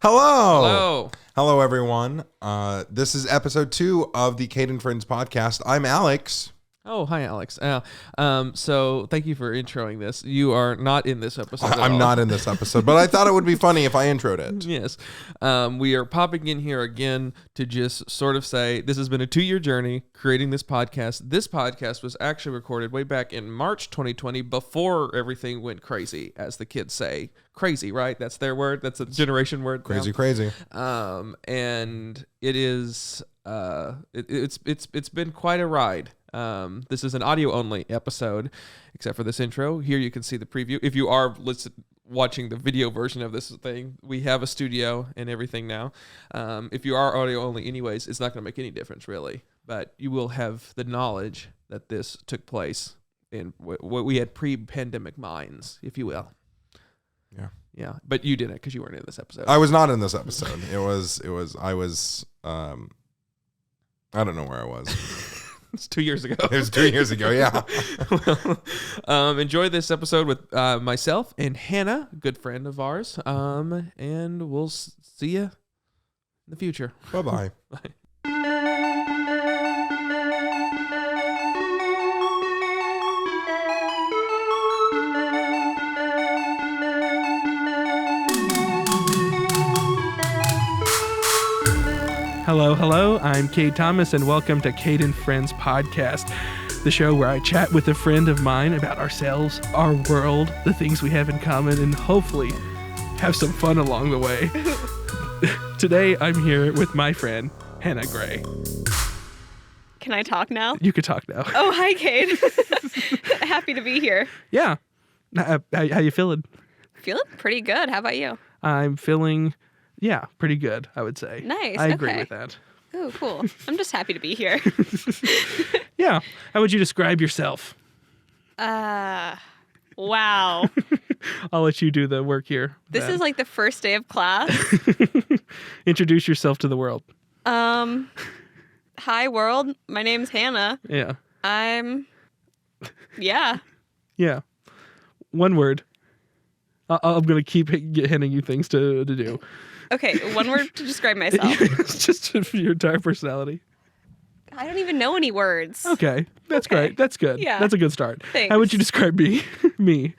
Hello. Hello, everyone. This is episode 2 of the Cade Friends podcast. I'm Alex. Oh, hi, Alex. So thank you for introing this. You are not in this episode at I'm all. not in this episode, but I thought it would be funny if I introed it. Yes. We are popping in here again to just sort of say this has been a 2-year journey creating this podcast. This podcast was actually recorded way back in March 2020 before everything went crazy, as the kids say. Crazy, right? That's their word. That's a generation word. Crazy. And it is it's been quite a ride. This is an audio only episode, except for this intro. Here you can see the preview. If you are watching the video version of this thing, we have a studio and everything now. If you are audio only anyways, it's not going to make any difference really, but you will have the knowledge that this took place in what we had pre-pandemic minds, if you will. Yeah, but you didn't because you weren't in this episode. I was not in this episode. I don't know where I was. It's 2 years ago. It was 2 years ago, yeah. Well, enjoy this episode with myself and Hannah, a good friend of ours. And we'll see you in the future. Bye-bye. Bye. Hello, I'm Cade Thomas, and welcome to Cade Friends podcast, the show where I chat with a friend of mine about ourselves, our world, the things we have in common, and hopefully have some fun along the way. Today, I'm here with my friend, Hannah Gray. Can I talk now? You could talk now. Oh, hi, Cade. Happy to be here. Yeah. How you feeling? Feeling pretty good. How about you? I'm feeling... yeah, pretty good, I would say. Nice. I agree with that. Oh, cool. I'm just happy to be here. Yeah. How would you describe yourself? Wow. I'll let you do the work here. This is like the first day of class. Introduce yourself to the world. Hi, world. My name's Hannah. Yeah. Yeah. Yeah. One word. I'm going to keep handing you things to do. Okay, one word to describe myself. It's just your entire personality. I don't even know any words. Okay. That's Okay. great. That's good. Yeah. That's a good start. Thanks. How would you describe me? Me.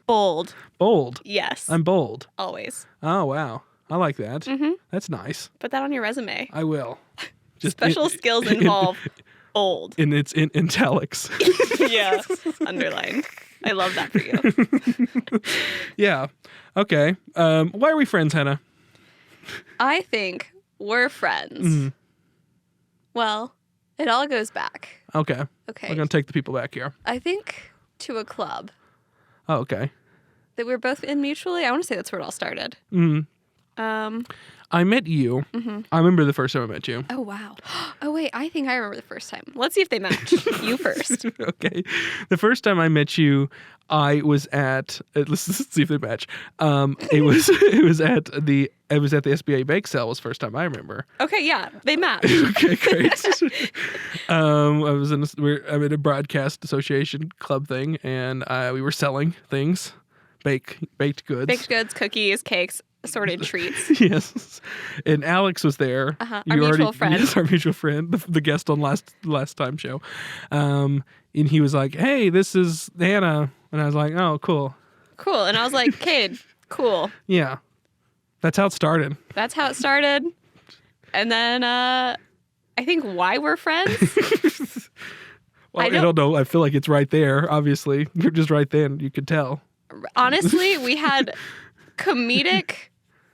Bold. Bold. Yes. I'm bold. Always. Oh, wow. I like that. Mm-hmm. That's nice. Put that on your resume. I will. Special skills involve bold. And it's in italics. Yeah. Underlined. I love that for you. Yeah. Okay. Why are we friends, Hannah? I think we're friends. Mm-hmm. Well, it all goes back. Okay. Okay. We're going to take the people back here. I think to a club Oh, okay. that we're both in mutually. I want to say that's where it all started. Mm-hmm. Um. I met you. Mm-hmm. I remember the first time I met you. Oh, wow. Oh, wait. I think I remember the first time. Let's see if they match. You first. Okay. The first time I met you, I was at let's see if they match. It was at the SBA bake sale was the first time I remember. Okay, yeah. They match. Okay, great. I'm in a broadcast association club thing, and we were selling things, baked goods. Baked goods, cookies, cakes, assorted treats. Yes. And Alex was there. Our mutual friend. Yes, our mutual friend, the guest on last time show. And he was like, "Hey, this is Hannah." And I was like, "Oh, cool." Cool. And I was like, Cade, cool. Yeah. That's how it started. That's how it started. And then I think why we're friends. Well, I don't know. I feel like it's right there. Obviously, you're just right then. You could tell. Honestly, we had comedic.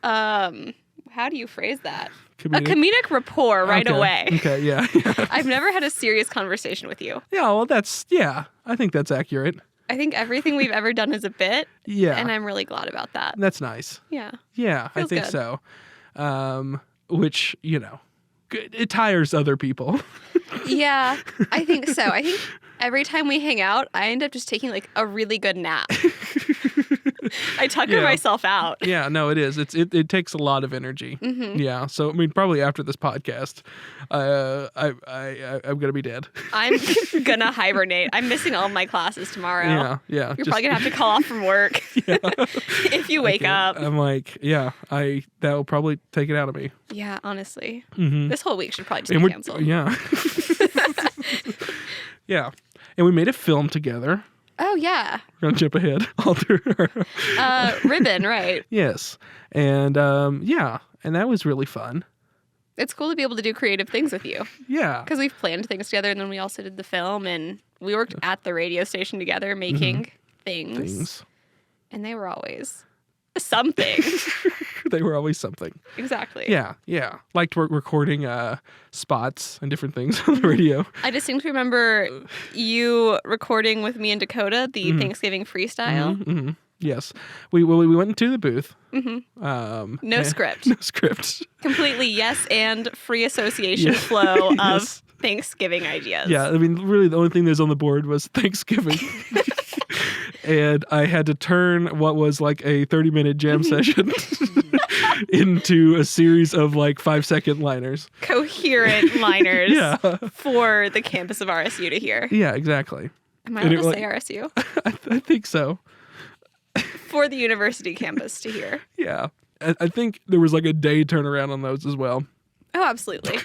How do you phrase that? A comedic rapport right away. Okay, yeah. I've never had a serious conversation with you. Yeah, well, I think that's accurate. I think everything we've ever done is a bit. Yeah. And I'm really glad about that. That's nice. Yeah. Yeah, I think good. so. Which, it tires other people. Yeah, I think so. I think every time we hang out, I end up just taking like a really good nap. I tucker myself out. Yeah, no, it is. It takes a lot of energy. Yeah. So I mean, probably after this podcast, I'm gonna be dead. I'm gonna hibernate. I'm missing all of my classes tomorrow. Yeah. You're probably gonna have to call off from work if you wake up. I'm like, that will probably take it out of me. Yeah, honestly, this whole week should probably just be canceled. Yeah. Yeah, and we made a film together. Oh yeah. We're gonna jump ahead. Alter. Ribbon, right? Yes, and and that was really fun. It's cool to be able to do creative things with you. Yeah, because we've planned things together, and then we also did the film, and we worked at the radio station together making things, and they were always something. They were always something. Exactly. Yeah. Liked recording spots and different things on the radio. I distinctly remember you recording with me and Dakota the Thanksgiving freestyle. Yes. We went into the booth. No script. No script. Completely yes and free association flow of Thanksgiving ideas. Yeah, I mean, really the only thing that was on the board was Thanksgiving. And I had to turn what was like a 30-minute jam session into a series of like 5-second liners. Coherent liners for the campus of RSU to hear. Yeah, exactly. Am I allowed to say RSU? I think so. For the university campus to hear. Yeah. I think there was like a day turnaround on those as well. Oh, absolutely.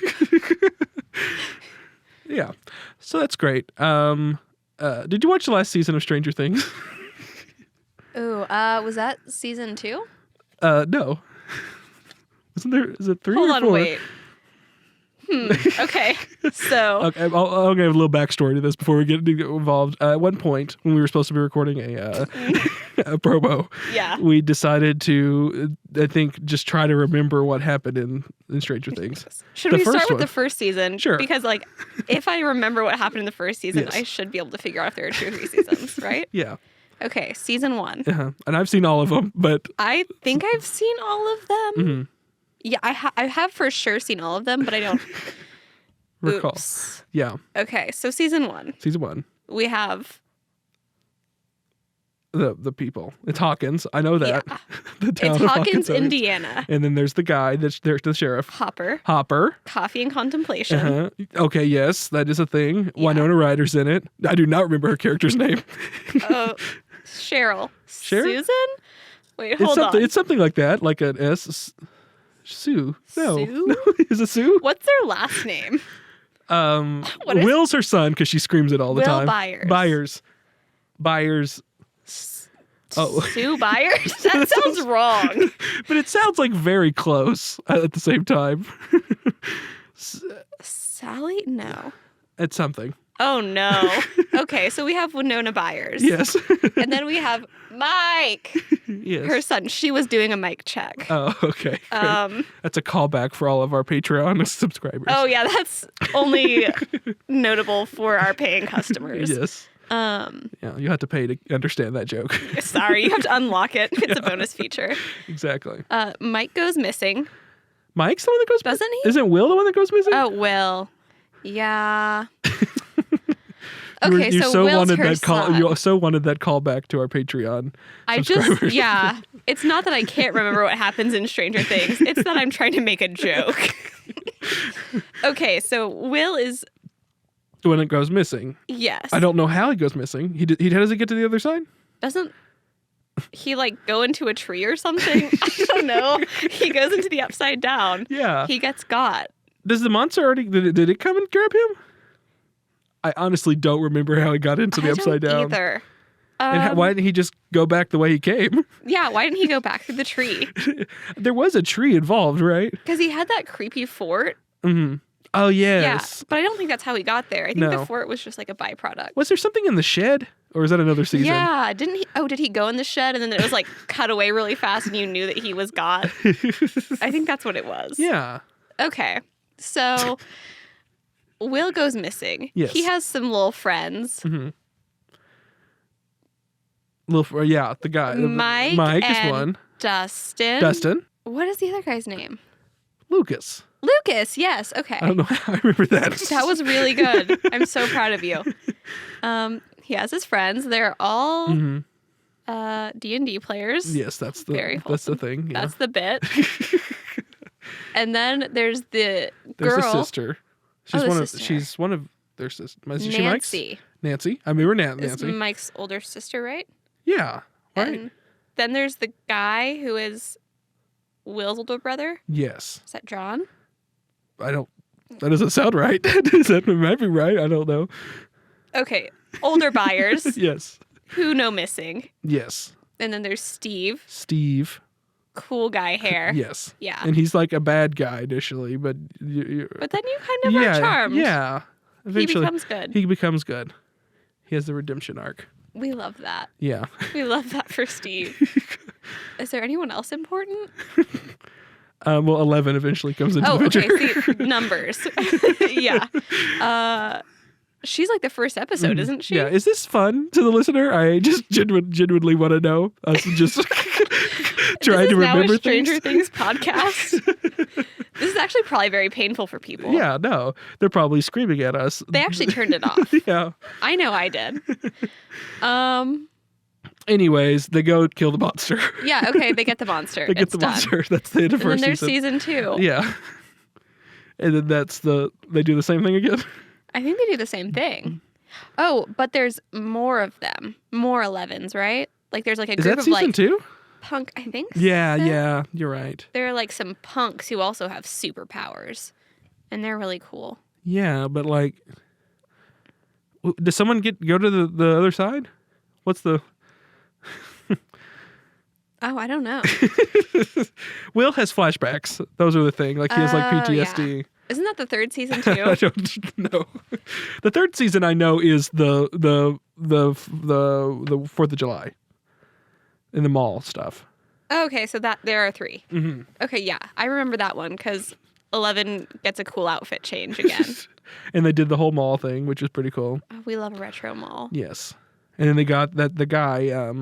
Yeah. So that's great. Did you watch the last season of Stranger Things? Ooh, was that season 2? No. Isn't there? Is it 3 or 4? Hold on, wait. Okay, so okay, I'll give a little backstory to this before we get involved. At one point, when we were supposed to be recording a promo, we decided to, I think, just try to remember what happened in Stranger Things. Should we start with the first season? Sure. Because, like, if I remember what happened in the first season, I should be able to figure out if there are 2 or 3 seasons, right? Yeah. Okay, season 1. And I've seen all of them, but I think I've seen all of them. Yeah, I have for sure seen all of them, but I don't recall. Oops. Yeah. Okay, so season 1. Season 1. We have the people. It's Hawkins. I know that. Yeah. The town it's of Hawkins, Indiana. And then there's the guy that's the sheriff. Hopper. Coffee and Contemplation. Okay, yes, that is a thing. Yeah. Winona Ryder's in it. I do not remember her character's name. Cheryl. Susan? Wait, hold on. It's something like that, like an S. Sue. No. Sue? No. Is it Sue? What's their last name? Will's her son because she screams it all the time. Byers. Sue Byers? That sounds wrong. But it sounds like very close at the same time. Sally? No. It's something. Oh, no. Okay, so we have Winona Byers. Yes. And then we have Mike. Yes. Her son. She was doing a mic check. Oh, okay. That's a callback for all of our Patreon subscribers. Oh, yeah. That's only notable for our paying customers. Yes. Yeah, you have to pay to understand that joke. Sorry, you have to unlock it. It's a bonus feature. Exactly. Mike goes missing. Mike's the one that goes missing? Doesn't he? Isn't Will the one that goes missing? Oh, Will. Yeah. Okay, so Will's her son. You so wanted that callback to our Patreon subscribers. It's not that I can't remember what happens in Stranger Things. It's that I'm trying to make a joke. Okay, so Will is... When it goes missing. Yes. I don't know how he goes missing. He does he get to the other side? Doesn't he like go into a tree or something? I don't know. He goes into the upside down. Yeah. He gets got. Does the monster already... Did it come and grab him? I honestly don't remember how he got into the upside down. Either. And why didn't he just go back the way he came? Yeah, why didn't he go back through the tree? There was a tree involved, right? Because he had that creepy fort. Mm-hmm. Oh, yes. Yeah, but I don't think that's how he got there. I think the fort was just like a byproduct. Was there something in the shed? Or is that another season? Yeah, didn't he? Oh, did he go in the shed and then it was like cut away really fast and you knew that he was got? I think that's what it was. Yeah. Okay, so Will goes missing. Yes. He has some little friends. Mm-hmm. The guy. Mike is one. Dustin. What is the other guy's name? Lucas, yes. Okay. I don't know how I remember that. That was really good. I'm so proud of you. He has his friends. They're all D&D players. Yes, that's the Very that's the wholesome. thing. Yeah. That's the bit. And then there's the There's girl. a sister. She's the one of. sister. She's one of their sisters. Is she Mike's? Nancy. Nancy. I mean, we're Is Nancy. Mike's older sister, right? Yeah. Right. And then there's the guy who is Will's older brother. Yes. Is that John? I don't. That doesn't sound right. That might be right. I don't know. Okay. Older buyers Yes. who know missing. Yes. And then there's Steve. Steve. Cool guy hair. Yes. Yeah. And he's like a bad guy initially, but But then you kind of are charmed. Yeah. Eventually, He becomes good. He becomes good. He has the redemption arc. We love that. Yeah. We love that for Steve. Is there anyone else important? Well, 11 eventually comes into Oh, the picture. okay. See, numbers. Yeah. She's like the first episode, isn't she? Yeah. Is this fun to the listener? I just genuinely want to know. Us just trying to remember This is now a Stranger things. Things podcast. This is actually probably very painful for people. Yeah, no. They're probably screaming at us. They actually turned it off. Yeah. I know I did. Anyways, they go kill the monster. Yeah, okay, they get the monster. They get It's the done. monster. That's the end of And then first there's season. season 2. Yeah. And then they do the same thing again. I think they do the same thing. Oh, but there's more of them. More 11s, right? Like there's like a Is group that of season like 2? punk, I think. Yeah, so. yeah, you're right. There are like some punks who also have superpowers. And they're really cool. Yeah, but like, does someone go to the other side? What's the? Oh, I don't know. Will has flashbacks. Those are the thing. Like he has like Oh, PTSD. yeah. Isn't that the third season I too? don't know. The third season I know is the 4th of July in the mall stuff. Okay, so that there are 3. Mm-hmm. Okay, yeah. I remember that one because 11 gets a cool outfit change again. And they did the whole mall thing, which was pretty cool. Oh, we love a retro mall. Yes. And then they got the guy.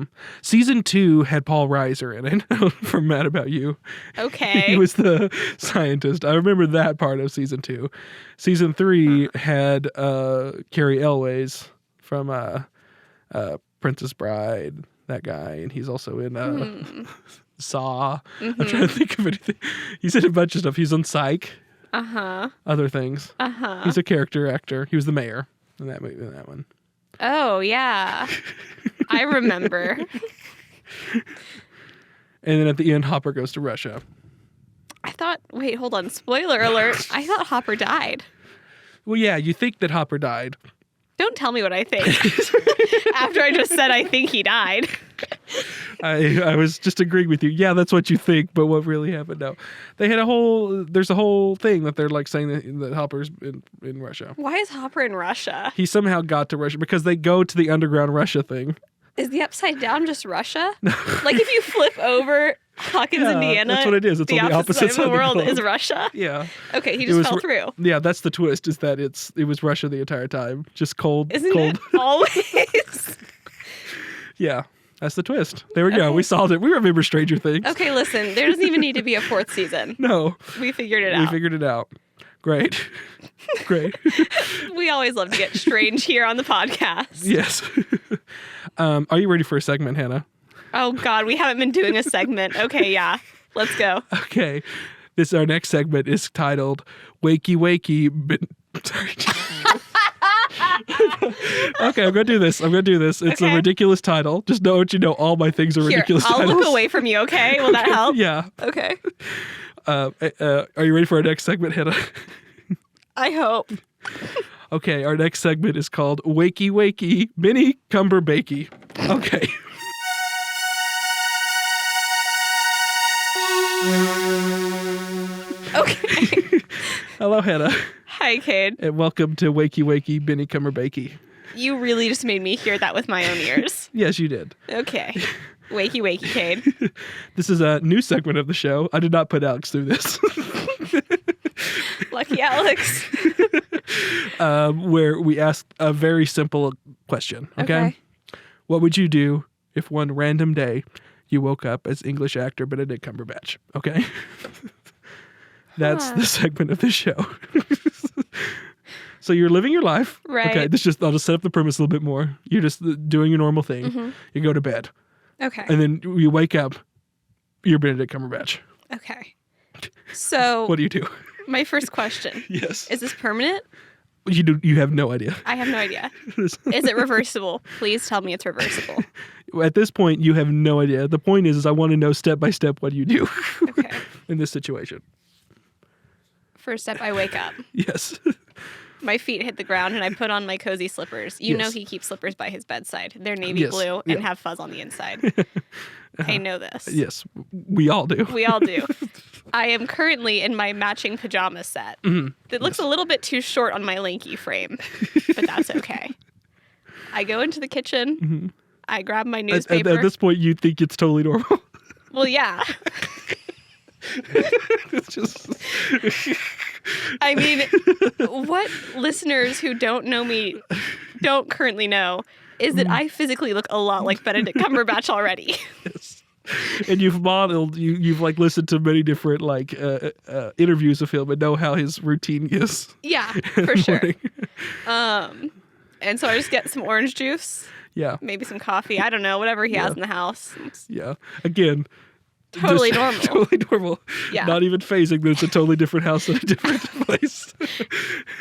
Season 2 had Paul Reiser in it from Mad About You. Okay. He was the scientist. I remember that part of season 2. Season 3 had Carrie Elways from Princess Bride. That guy, and he's also in Saw. Mm-hmm. I'm trying to think of anything. He's in a bunch of stuff. He's on Psych. Uh-huh. Other things. Uh-huh. He's a character actor. He was the mayor in that movie. In that one. Oh, yeah. I remember. And then at the end, Hopper goes to Russia. Wait, hold on. Spoiler alert. I thought Hopper died. Well, yeah, you think that Hopper died. Don't tell me what I think. After I just said I think he died. I was just agreeing with you. Yeah, that's what you think, but what really happened? No, they had there's a whole thing that they're like saying that Hopper's in Russia. Why is Hopper in Russia? He somehow got to Russia because they go to the underground Russia thing. Is the upside down just Russia? Like if you flip over Hawkins, Yeah, Indiana, that's what it is. It's the on the opposite side of the world globe. is Russia? Yeah. Okay, he It just was fell through. Yeah, that's the twist. Is that it was Russia the entire time, just cold. Isn't cold. it always? Yeah, that's the twist. There we go. Okay. We solved it. We remember Stranger Things. Okay, listen, there doesn't even need to be a 4th season. No, We figured it we out. figured it out. Great. Great. We always love to get strange here on the podcast. Yes. Are you ready for a segment, Hannah? Oh God, we haven't been doing a segment. Okay, yeah. Let's go. Okay. Our next segment is titled Wakey Wakey. Sorry. Okay, I'm going to do this. It's Okay. a ridiculous title. Just know what you know. All my things are Here, ridiculous I'll titles. look away from you, okay? Will that help? Yeah. Okay. Are you ready for our next segment, Hannah? I hope. Okay, our next segment is called Wakey Wakey Mini Cumberbakey. Okay. Okay. Hello, Hannah, Hi, Cade. and welcome to Wakey Wakey Mini Cumberbakey. You really just made me hear that with my own ears. Yes, you did. Okay. Wakey, wakey, Cade. This is a new segment of the show. I did not put Alex through this. Lucky Alex. Where we ask a very simple question. Okay? What would you do if one random day you woke up as English actor Benedict Cumberbatch? Okay? That's the segment of the show. So you're living your life. Right. Okay. I'll just set up the premise a little bit more. You're just doing your normal thing. Mm-hmm. You go to bed. Okay. And then you wake up, you're Benedict Cumberbatch. Okay. So What do you do? my first question. Yes. Is this permanent? You have no idea. I have no idea. Is it reversible? Please tell me it's reversible. At this point, you have no idea. The point is I want to know step by step what you do Okay. in this situation. First step, I wake up. Yes. My feet hit the ground and I put on my cozy slippers. You know Yes. he keeps slippers by his bedside. They're navy Yes. blue Yeah. and have fuzz on the inside. I know this. Yes. We all do. We all do. I am currently in my matching pajama set. It looks a little bit too short on my lanky frame, but that's okay. I go into the kitchen. I grab my newspaper. At this point, you think it's totally normal. Well, yeah. It's just... I mean, what listeners who don't know me don't currently know is that I physically look a lot like Benedict Cumberbatch already. Yes. And you've modeled, you've like listened to many different like interviews of him and know how his routine is. Yeah, for sure. And so I just get some orange juice, Yeah. maybe some coffee. I don't know, whatever he has in the house. It's Yeah. Again. totally just normal. Totally normal. Yeah. Not even phasing that it's a totally different house in a different place.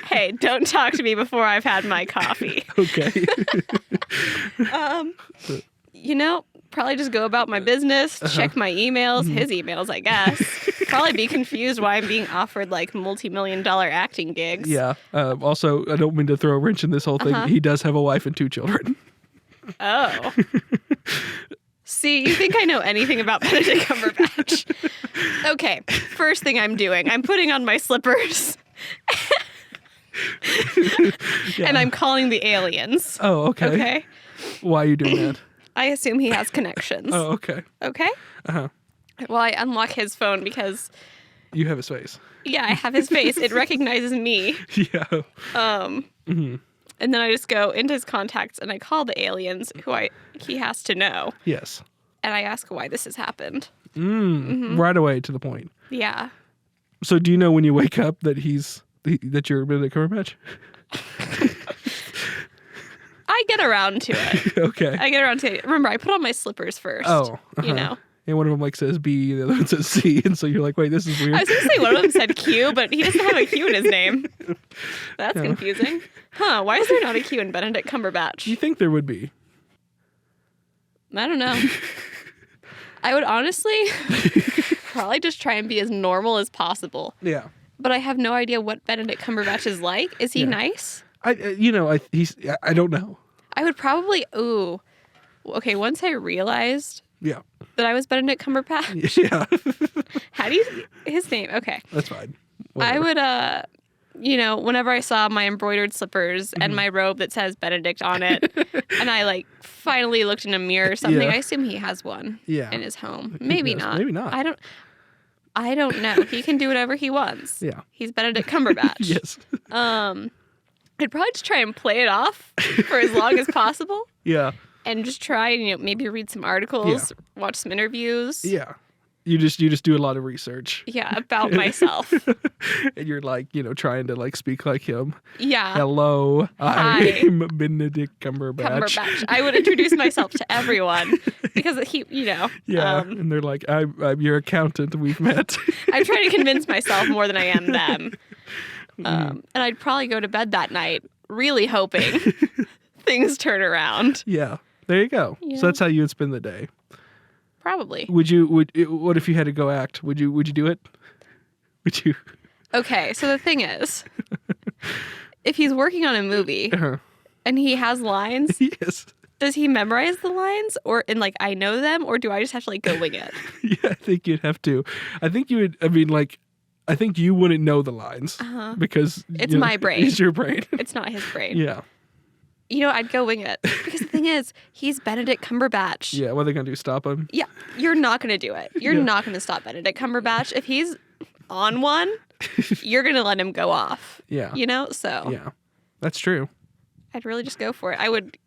Hey, don't talk to me before I've had my coffee. Okay. You know, probably just go about my business, check my emails, his emails, I guess. Probably be confused why I'm being offered like multi-million-dollar acting gigs. Yeah. Also, I don't mean to throw a wrench in this whole thing. He does have a wife and 2 children. Oh. See, you think I know anything about Benedict Cumberbatch. Okay, first thing I'm doing, I'm putting on my slippers. And I'm calling the aliens. Oh, okay. Okay? Why are you doing that? I assume he has connections. Oh, okay. Okay? Uh-huh. Well, I unlock his phone because, You have his face. yeah, I have his face. It recognizes me. Yeah. And then I just go into his contacts and I call the aliens who he has to know. Yes. And I ask why this has happened. Right away to the point. Yeah. So do you know when you wake up that that you're Benedict Cumberbatch? I get around to it. Okay. I get around to it. Remember, I put on my slippers first. Oh. You know. And one of them like says B, and the other one says C, and so you're like, wait, this is weird. I was going to say one of them said Q, but he doesn't have a Q in his name. That's confusing. Huh, why is there not a Q in Benedict Cumberbatch? You think there would be? I don't know. I would honestly probably just try and be as normal as possible. Yeah. But I have no idea what Benedict Cumberbatch is like. Is he nice? I don't know. I would probably, okay, once I realized Yeah. that I was Benedict Cumberbatch. Yeah. How do you, his name, okay. That's fine. I Whatever. would, whenever I saw my embroidered slippers and my robe that says Benedict on it, and I like finally looked in a mirror or something, Yeah. I assume he has one Yeah. in his home. Maybe does. not. Maybe not. I don't know. He can do whatever he wants. Yeah. He's Benedict Cumberbatch. Yes. I'd probably just try and play it off for as long as possible Yeah. and just try and, maybe read some articles, watch some interviews. Yeah. You just do a lot of research. Yeah, about myself. And you're like, trying to like speak like him. Yeah. Hello, Hi. I'm Benedict Cumberbatch. Cumberbatch. I would introduce myself to everyone because he, Yeah, and they're like, I'm your accountant. We've met. I'm trying to convince myself more than I am them. And I'd probably go to bed that night really hoping things turn around. Yeah, there you go. Yeah. So that's how you would spend the day. Probably. What if you had to go act? Would you do it? Would you? Okay, so the thing is, if he's working on a movie and he has lines, Yes. does he memorize the lines I know them, or do I just have to like go wing it? Yeah, I think you'd have to. I think you would. I mean, like, I think you wouldn't know the lines because It's my brain. It's your brain. It's not his brain. Yeah. I'd go wing it because the thing is, he's Benedict Cumberbatch. Yeah. What are they gonna do? Stop him? Yeah, you're not going to do it. You're not going to stop Benedict Cumberbatch. If he's on one, you're going to let him go off. Yeah. So Yeah. That's true. I'd really just go for it. I would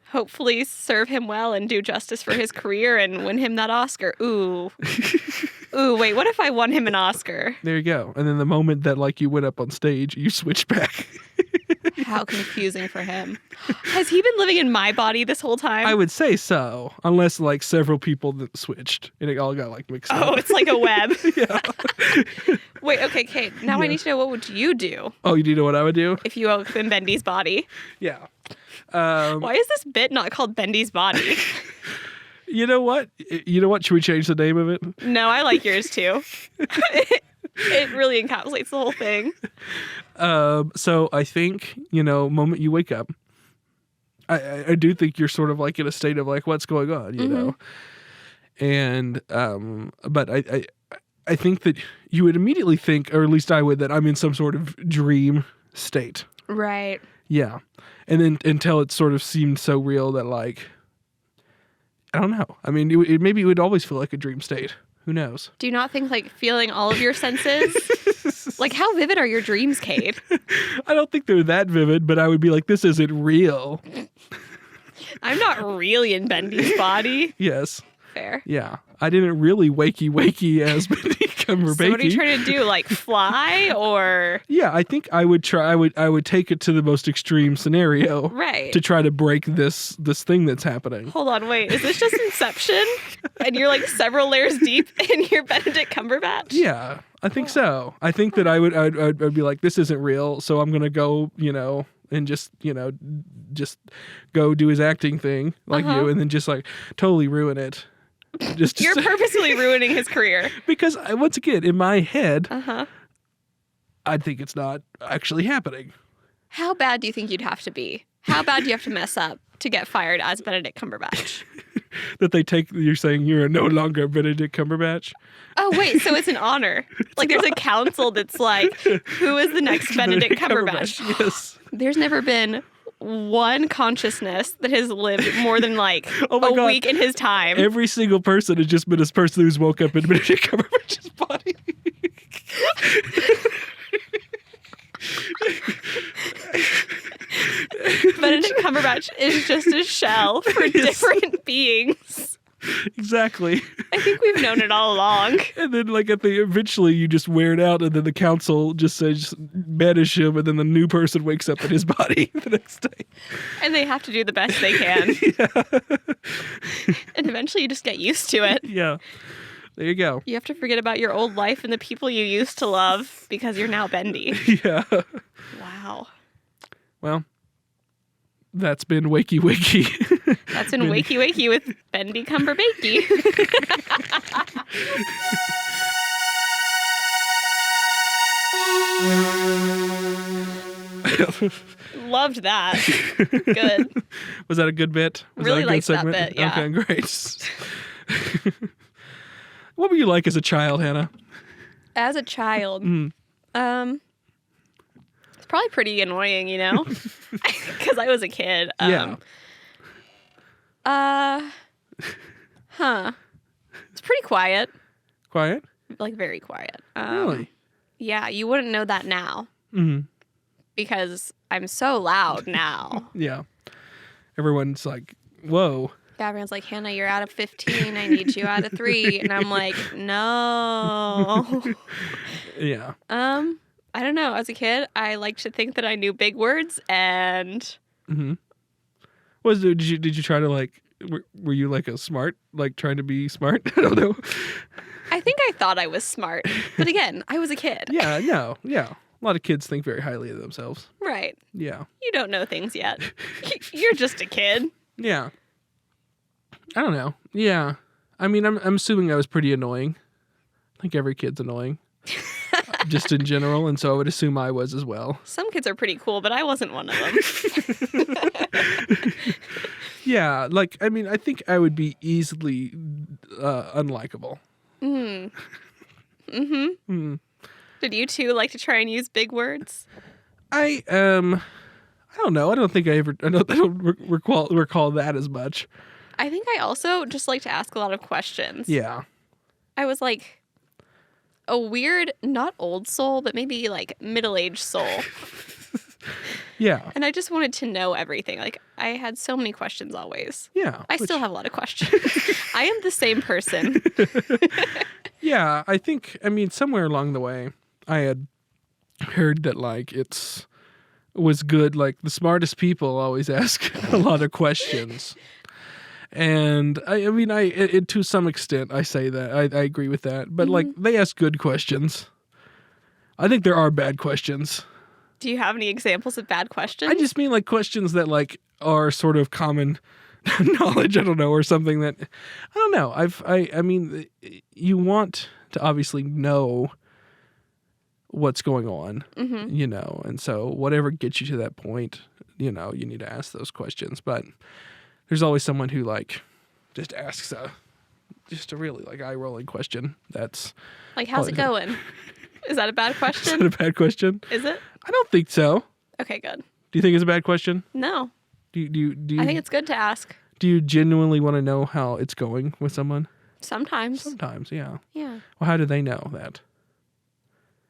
hopefully serve him well and do justice for his career and win him that Oscar. Ooh, wait, what if I won him an Oscar? There you go. And then the moment that like you went up on stage, you switch back. How confusing for him. Has he been living in my body this whole time? I would say so, unless like several people that switched and it all got like mixed up. Oh, it's like a web. Yeah. Wait, okay, Cade. Now I need to know, what would you do Oh, you do know what I would do? if you woke up in Bendy's body? Yeah. Why is this bit not called Bendy's body? You know what? Should we change the name of it? No, I like yours too. It really encapsulates the whole thing. So I think, moment you wake up, I do think you're sort of like in a state of like, what's going on, you know? And, but I think that you would immediately think, or at least I would, that I'm in some sort of dream state. Right. Yeah. And then until it sort of seemed so real that like, I don't know. I mean, maybe it would always feel like a dream state. Who knows? Do you not think like feeling all of your senses? Like, how vivid are your dreams, Cade? I don't think they're that vivid, but I would be like, this isn't real. I'm not really in Bendy's body. Yes. Fair. Yeah. I didn't really wakey as Benedict Cumberbatch. So what are you trying to do? Like fly or? Yeah, I think I would try. I would take it to the most extreme scenario, Right. to try to break this thing that's happening. Hold on, wait. Is this just Inception? And you're like several layers deep in your Benedict Cumberbatch? Yeah, I think so. I think that I'd be like, this isn't real, so I'm gonna go, and just go do his acting thing like you, and then just like totally ruin it. You're purposefully ruining his career. Because once again, in my head, I think it's not actually happening. How bad do you think you'd have to be? How bad do you have to mess up to get fired as Benedict Cumberbatch? That you're saying you're no longer Benedict Cumberbatch? Oh, wait, so it's an honor. Like there's a council that's like, who is the next Benedict Cumberbatch? Yes. There's never been one consciousness that has lived more than like God. week in his time. Every single person has just been this person who's woke up in Benedict Cumberbatch's body. Benedict Cumberbatch is just a shell for different beings. Exactly. I think we've known it all along. And then like eventually you just wear it out, and then the council just says banish him, and then the new person wakes up in his body the next day. And they have to do the best they can. Yeah. And eventually you just get used to it. Yeah. There you go. You have to forget about your old life and the people you used to love because you're now Bendy. Yeah. Wow. Well, that's been Wakey. That's been Wakey with Bendy Cumberbakey. Loved that. Good. Was that a good bit? Was Really that a good liked that segment? bit, yeah. Okay, great. What were you like as a child, Hannah? As a child, it's probably pretty annoying, because I was a kid. Yeah. It's pretty quiet, Quiet? like very quiet. Really? Yeah, you wouldn't know that now Mm-hmm. because I'm so loud now. Yeah. Everyone's like, whoa. Yeah, everyone's like, Hannah, you're out of 15. I need you out of 3. And I'm like, no. Yeah. I don't know. As a kid, I liked to think that I knew big words, and Did you try to like, were you like a smart, like trying to be smart? I don't know. I think I thought I was smart. But again, I was a kid. Yeah, no, yeah. A lot of kids think very highly of themselves. Right. Yeah. You don't know things yet. You're just a kid. Yeah. I don't know. Yeah. I mean, I'm assuming I was pretty annoying. I think every kid's annoying. Just in general, and so I would assume I was as well. Some kids are pretty cool, but I wasn't one of them. Yeah, like, I mean, I think I would be easily unlikable. Did you two like to try and use big words? I don't know. I don't think I don't recall that as much. I think I also just like to ask a lot of questions. Yeah. I was like a weird, not old soul, but maybe like middle-aged soul. Yeah. And I just wanted to know everything. Like, I had so many questions always. Yeah. I still have a lot of questions. I am the same person. Yeah, I think, I mean, somewhere along the way, I had heard that, like, it's was good. Like the smartest people always ask a lot of questions. And I mean, to some extent, I say that I agree with that, but like they ask good questions. I think there are bad questions. Do you have any examples of bad questions? I just mean like questions that like are sort of common knowledge. I don't know, or something that I don't know. I mean, you want to obviously know what's going on, you know, and so whatever gets you to that point, you know, you need to ask those questions. But there's always someone who like just asks just a really like eye-rolling question. That's like, how's it going? Is that a bad question? Is that a bad question? Is it? I don't think so. Okay, good. Do you think it's a bad question? No. Do you I think it's good to ask. Do you genuinely want to know how it's going with someone? Sometimes. Sometimes, yeah. Yeah. Well, how do they know that?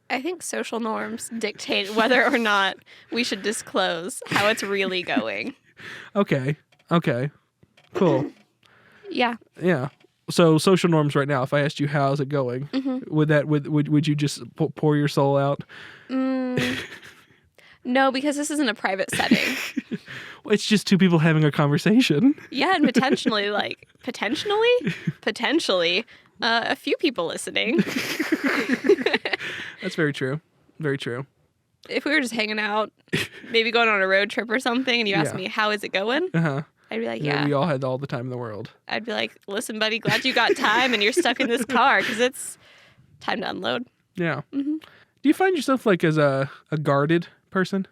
I think social norms dictate whether or not we should disclose how it's really going. Okay. Cool. Yeah. Yeah. So social norms right now, if I asked you how's it going, would you just pour your soul out? No, because this isn't a private setting. Well, it's just two people having a conversation. Yeah, and potentially, a few people listening. That's very true. Very true. If we were just hanging out, maybe going on a road trip or something, and you asked me, how is it going? I'd be like, yeah. We all had all the time in the world. I'd be like, listen, buddy, glad you got time and you're stuck in this car because it's time to unload. Yeah. Do you find yourself like as a guarded person?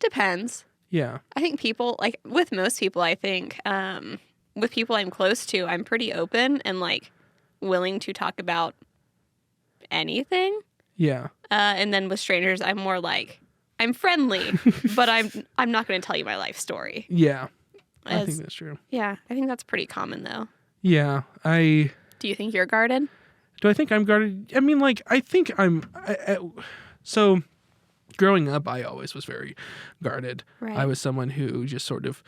Depends. Yeah. I think people, like with most people, I think with people I'm close to, I'm pretty open and like willing to talk about anything. Yeah. And then with strangers, I'm more like, I'm friendly, but I'm not going to tell you my life story. Yeah. I think that's true. Yeah. I think that's pretty common though. Yeah. Do you think you're guarded? Do I think I'm guarded? I mean, like, I think so growing up, I always was very guarded. Right. I was someone who just sort of,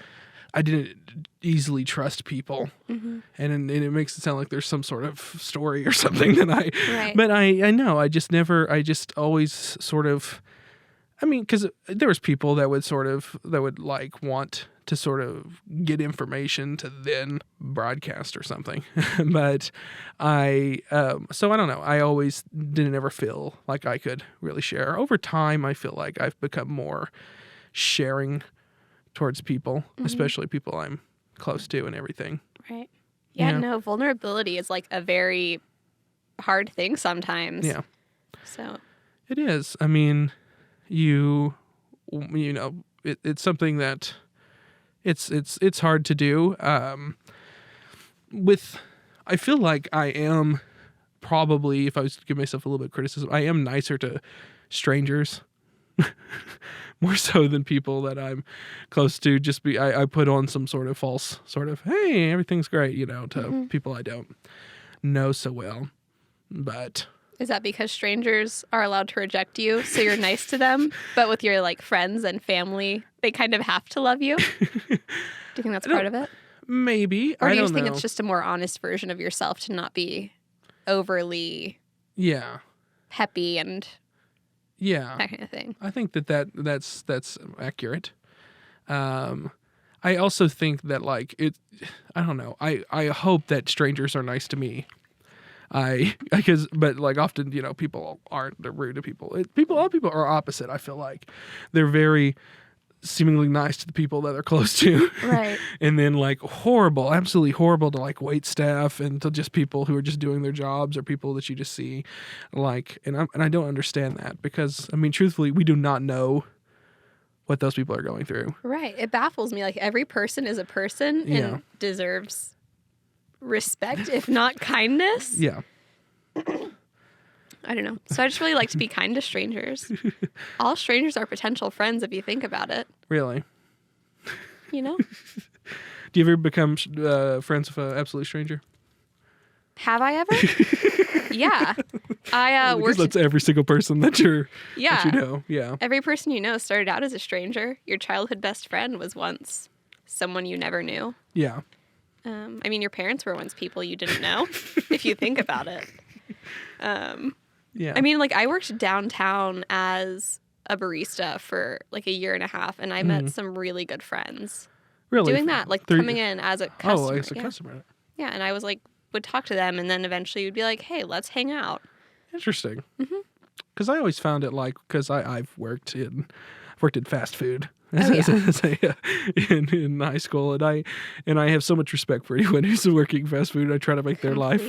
I didn't easily trust people. And it makes it sound like there's some sort of story or something that but I know, I just always sort of, I mean, because there was people that would like want to sort of get information to then broadcast or something. But so I don't know. I always didn't ever feel like I could really share. Over time, I feel like I've become more sharing towards people, especially people I'm close to and everything. Right. Yeah, no, vulnerability is like a very hard thing sometimes. Yeah. So. It is. I mean, you know, it's something that it's hard to do. I feel like I am probably, if I was to give myself a little bit of criticism, I am nicer to strangers more so than people that I'm close to. I put on some sort of false sort of, hey, everything's great, you know, to people I don't know so well. But is that because strangers are allowed to reject you, so you're nice to them, but with your like friends and family, they kind of have to love you? Do you think that's part of it? Maybe. Or do you think it's just a more honest version of yourself to not be overly peppy and that kind of thing? I think that's accurate. I also think that like I don't know. I hope that strangers are nice to me. But like often, you know, people aren't. They're rude to people. A lot of people are opposite. I feel like they're very seemingly nice to the people that they're close to, right? And then like absolutely horrible to like wait staff and to just people who are just doing their jobs or people that you just see, like. And I don't understand that because I mean, truthfully, we do not know what those people are going through. Right. It baffles me. Like every person is a person and deserves respect, if not kindness. Yeah. I don't know. So I just really like to be kind to strangers. All strangers are potential friends if you think about it. Really? You know? Do you ever become friends with an absolute stranger? Have I ever? Yeah. Because that's every single person that that you know. Yeah. Every person you know started out as a stranger. Your childhood best friend was once someone you never knew. Yeah. I mean, your parents were once people you didn't know, if you think about it. Yeah. I mean, like, I worked downtown as a barista for like a year and a half, and I met some really good friends Really? doing that, like coming in as a customer. Oh, as a customer. Yeah, and I was like, would talk to them, and then eventually you'd be like, hey, let's hang out. Interesting. Because I always found it like, because I've worked in fast food in high school, and I have so much respect for anyone who's working fast food. I try to make their life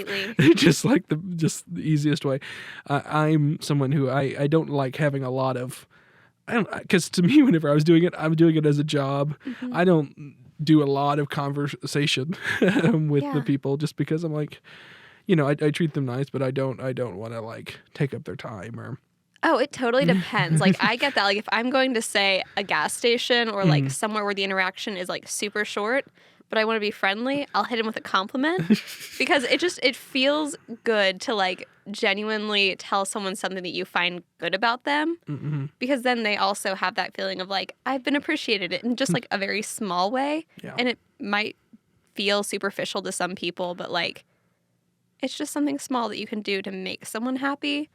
just like the easiest way. I'm someone who I don't like having a lot of, because to me, whenever I was doing it, I'm doing it as a job. I don't do a lot of conversation with the people, just because I'm like, I treat them nice, but I don't want to like take up their time or. Oh, it totally depends. Like, I get that. Like, if I'm going to, say, a gas station or, like, somewhere where the interaction is, like, super short, but I want to be friendly, I'll hit him with a compliment. Because it feels good to, like, genuinely tell someone something that you find good about them. Because then they also have that feeling of, like, I've been appreciated in just, like, a very small way. Yeah. And it might feel superficial to some people, but, like, it's just something small that you can do to make someone happy.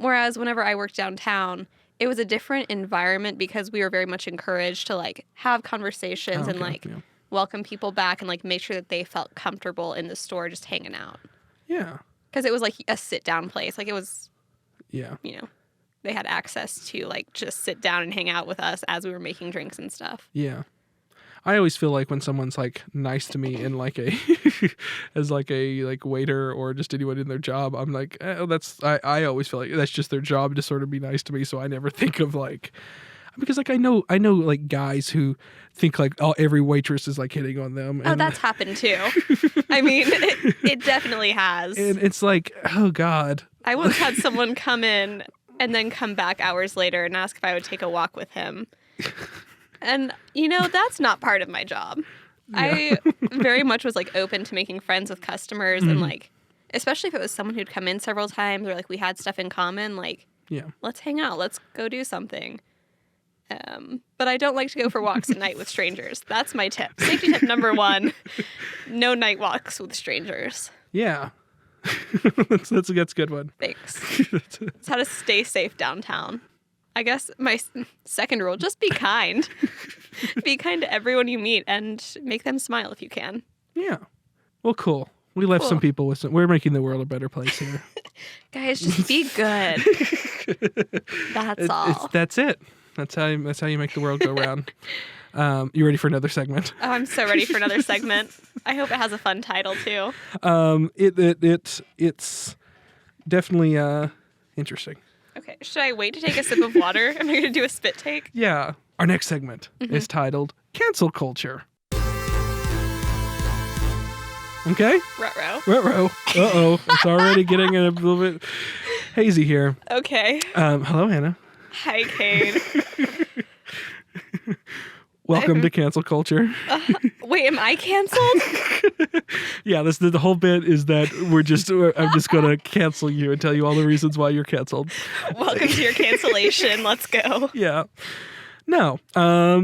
Whereas whenever I worked downtown, it was a different environment because we were very much encouraged to like have conversations and like welcome people back and like make sure that they felt comfortable in the store just hanging out. Yeah. Because it was like a sit down place. Like it was, they had access to like just sit down and hang out with us as we were making drinks and stuff. Yeah. I always feel like when someone's like nice to me in like a as like a like waiter or just anyone in their job, I'm like, I always feel like that's just their job to sort of be nice to me. So I never think of like, because like I know like guys who think like every waitress is like hitting on them. And, that's happened too. I mean, it definitely has. And it's like, oh God. I once had someone come in and then come back hours later and ask if I would take a walk with him. And, that's not part of my job. Yeah. I very much was, like, open to making friends with customers and, like, especially if it was someone who'd come in several times or, like, we had stuff in common, like, let's hang out. Let's go do something. But I don't like to go for walks at night with strangers. That's my tip. Safety tip number 1, no night walks with strangers. Yeah. that's a good one. Thanks. That's how to stay safe downtown. I guess my second rule, just be kind. Be kind to everyone you meet and make them smile if you can. Yeah. Well, cool. We left some people with we're making the world a better place here. Guys, just be good. That's all. That's it. That's how you make the world go round. You ready for another segment? Oh, I'm so ready for another segment. I hope it has a fun title too. It's definitely interesting. Okay, should I wait to take a sip of water? Am I going to do a spit take? Yeah. Our next segment is titled Cancel Culture. Okay? Ruh-roh. Uh-oh. It's already getting a little bit hazy here. Okay. Hello, Hannah. Hi, Cade. Welcome to Cancel Culture. Wait, am I canceled? Yeah, the whole bit is that I'm just going to cancel you and tell you all the reasons why you're canceled. Welcome to your cancellation. Let's go. Yeah. No,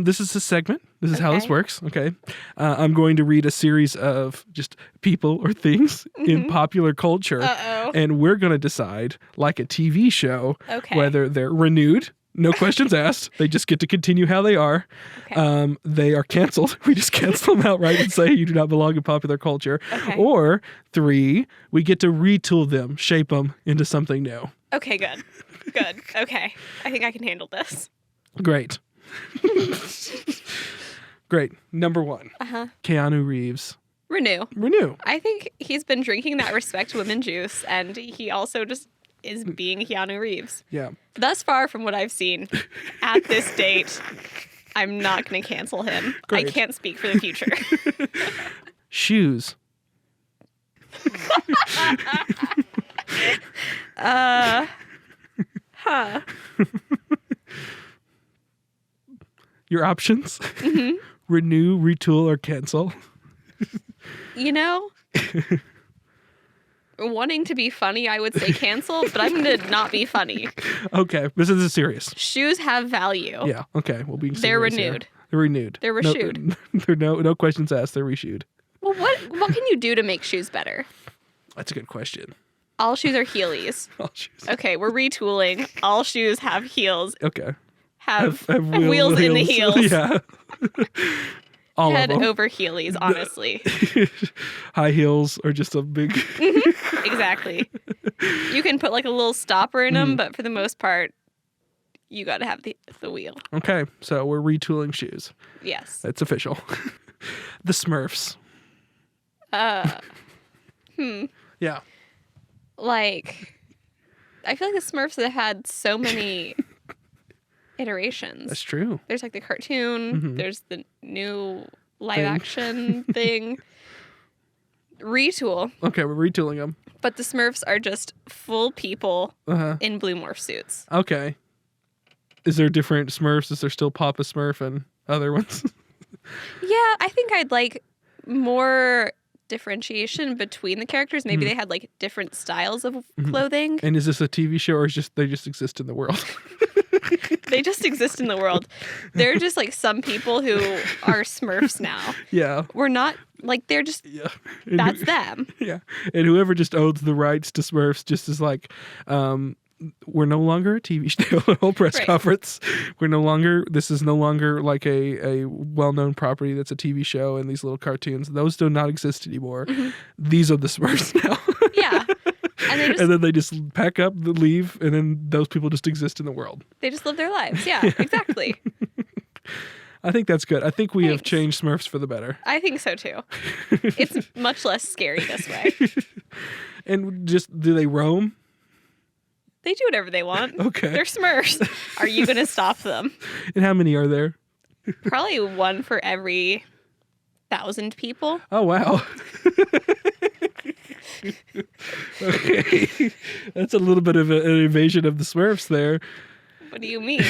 this is a segment. This is how this works. Okay. I'm going to read a series of just people or things in popular culture. Uh-oh. And we're going to decide, like a TV show, whether they're renewed. No questions asked. They just get to continue how they are. Okay. They are canceled. We just cancel them outright and say you do not belong in popular culture. Okay. Or 3, we get to retool them, shape them into something new. Okay, good. Good. Okay. I think I can handle this. Great. Great. Number 1. Keanu Reeves. Renew. I think he's been drinking that Respect Women juice, and he also just is being Keanu Reeves. Yeah. Thus far from what I've seen at this date, I'm not going to cancel him. Great. I can't speak for the future. Shoes. Your options? Renew, retool, or cancel. Wanting to be funny, I would say cancel, but I'm going to not be funny. Okay, this is serious. Shoes have value. Yeah, okay. We'll be serious. They're renewed. Here. They're renewed. They're reshoed. No questions asked. They're reshoed. Well, what can you do to make shoes better? That's a good question. All shoes are heelys. All shoes. Okay, we're retooling. All shoes have heels. Okay. Have wheels in the heels. Yeah. All Head of them. over heelys, honestly. High heels are just a big. Exactly. You can put like a little stopper in them, but for the most part, you got to have the wheel. Okay, so we're retooling shoes. Yes. It's official. The Smurfs. Yeah. Like, I feel like the Smurfs have had so many iterations. That's true. There's like the cartoon. There's the new live action thing. Retool. Okay, we're retooling them. But the Smurfs are just full people in blue morph suits. Okay. Is there different Smurfs? Is there still Papa Smurf and other ones? Yeah, I think I'd like more differentiation between the characters. Maybe they had like different styles of clothing. And is this a TV show or is just they just exist in the world? They just exist in the world. They're just like some people who are Smurfs now. Yeah. We're not like they're just Yeah. that's them. Yeah. And whoever just owns the rights to Smurfs just is like, we're no longer a TV show, a whole press Right. conference. This is no longer like a well-known property that's a TV show and these little cartoons. Those do not exist anymore. These are the Smurfs now. Yeah. And they just And then they just pack up, leave, and then those people just exist in the world. live their lives. Yeah, exactly. I think that's good. I think we have Thanks. changed Smurfs for the better. I think so too. It's much less scary this way. And just, do they roam? They do whatever they want. Okay. They're Smurfs. Are you going to stop them? And how many are there? Probably one for every 1,000 people. Oh, wow. Okay. That's a little bit of an invasion of the Smurfs there. What do you mean?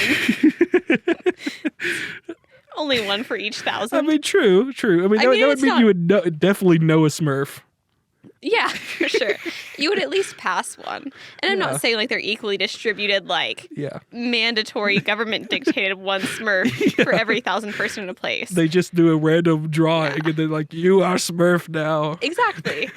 Only one for each 1,000. I mean, true. I mean, that would it's mean not- you would definitely know a Smurf. Yeah, for sure. You would at least pass one. And I'm Yeah. not saying like they're equally distributed, like Yeah. mandatory government dictated one Smurf for every 1,000 person in a place. They just do a random drawing and they're like, you are Smurf now. Exactly.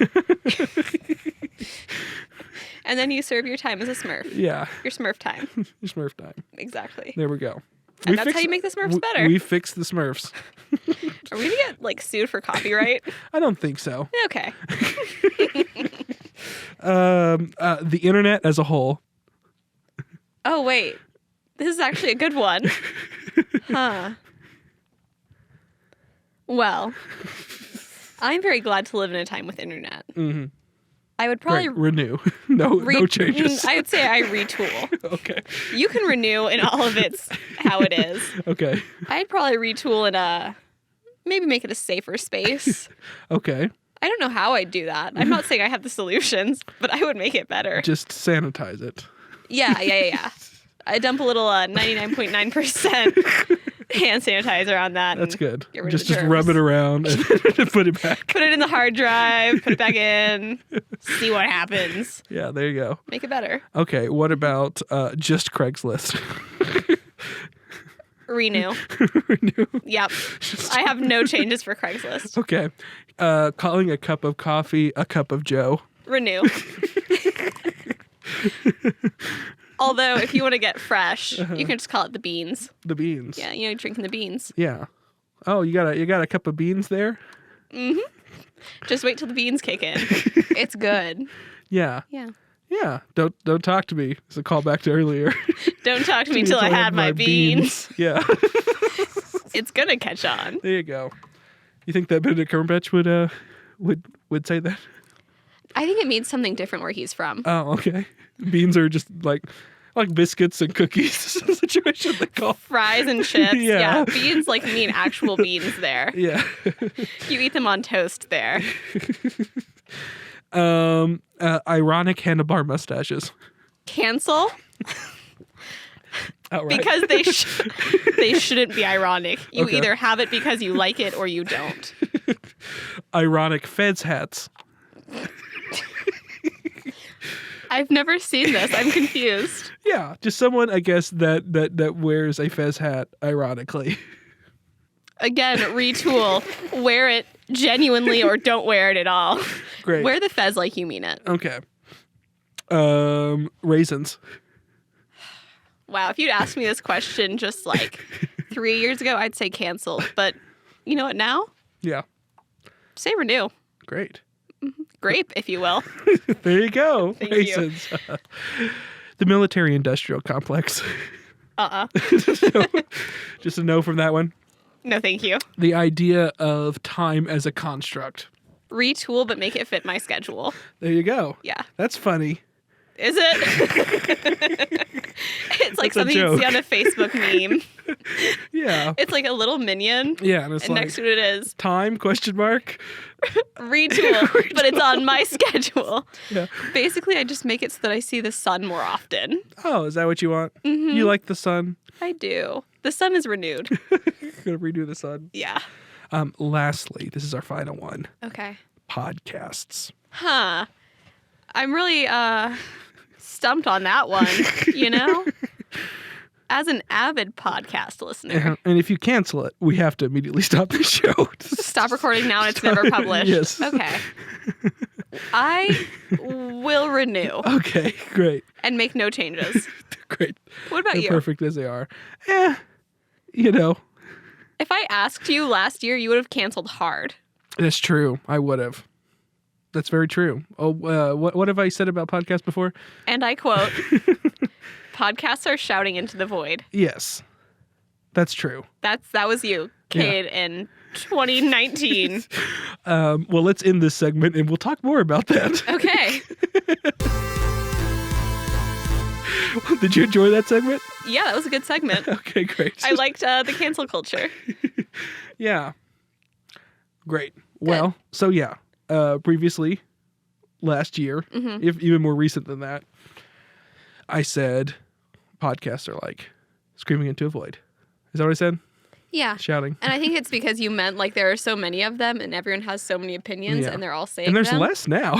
And then you serve your time as a Smurf. Yeah. Your Smurf time. Smurf time. Exactly. There we go. And that's how you make the Smurfs better. We fixed the Smurfs. Are we gonna get like sued for copyright? I don't think so. Okay. The internet as a whole. Oh wait. This is actually a good one. Huh. Well, I'm very glad to live in a time with internet. Mm-hmm. I would probably Right. Renew. No changes. I would say I retool. Okay. You can renew in all of its how it is. Okay. I'd probably retool in maybe make it a safer space. Okay. I don't know how I'd do that. I'm not saying I have the solutions, but I would make it better. Just sanitize it. Yeah. I dump a little 99.9% hand sanitizer on that. That's and good. get rid Just of the rub germs. it around and put it back. Put it in the hard drive, put it back in, see what happens. Yeah, there you go. Make it better. Okay, what about just Craigslist? Renew. Renew. Yep. I have no changes for Craigslist. Okay. Calling a cup of coffee a cup of Joe. Renew. Although, if you want to get fresh, you can just call it the beans. The beans. Yeah, you're drinking the beans. Yeah. Oh, you got a cup of beans there? Just wait till the beans kick in. It's good. Yeah. Yeah. Yeah. Don't talk to me. It's a callback to earlier. Don't talk to me till I had my beans. Yeah. It's gonna catch on. There you go. You think that Benedict Cumberbatch would say that? I think it means something different where he's from. Oh, okay. Beans are just like biscuits and cookies situation they call. Fries and chips. Yeah. Yeah. Beans like mean actual beans there. Yeah. You eat them on toast there. Ironic handlebar mustaches. Cancel Outright. because they shouldn't be ironic. You Okay. either have it because you like it or you don't. Ironic feds hats. I've never seen this. I'm confused. Yeah, just someone I guess that wears a fez hat ironically. Again, retool. Wear it genuinely or don't wear it at all. Great. Wear the fez like you mean it. Okay. Raisins. Wow, if you'd asked me this question just like 3 years ago, I'd say canceled. But you know what now? Yeah. Say renew. Great. Grape, if you will. There you go. Thank you. Raisins. The military-industrial complex. Just a no from that one. No, thank you. The idea of time as a construct. Retool, but make it fit my schedule. There you go. Yeah. That's funny. Is it? It's like That's a something you'd see joke. on a Facebook meme. Yeah. It's like a little minion. Yeah, and it's And like next to it is time, question mark. retool, but it's on my schedule. Yeah. Basically, I just make it so that I see the sun more often. Oh, is that what you want? You like the sun? I do. The sun is renewed. Gonna redo the sun. Yeah. Lastly, this is our final one. Okay. Podcasts. Huh. I'm really stumped on that one, you know? As an avid podcast listener. And if you cancel it, we have to immediately stop the show. Stop recording now and it's never published. Yes. Okay. I will renew Okay, great. and make no changes. Great. What about They're you? perfect as they are. You know, If I asked you last year, you would have canceled hard. that's true. I would have. That's very true. Oh, what have I said about podcasts before? And I quote, podcasts are shouting into the void. Yes, that's true. That was you, Cade, in 2019. Well, let's end this segment and we'll talk more about that. Okay. Did you enjoy that segment? Yeah, that was a good segment. Okay, great. I liked the cancel culture. Yeah. Great. Well, so yeah, previously, last year, if even more recent than that, I said podcasts are like screaming into a void. Is that what I said? Yeah. Shouting. And I think it's because you meant like there are so many of them and everyone has so many opinions Yeah. and they're all saying And there's them. less now.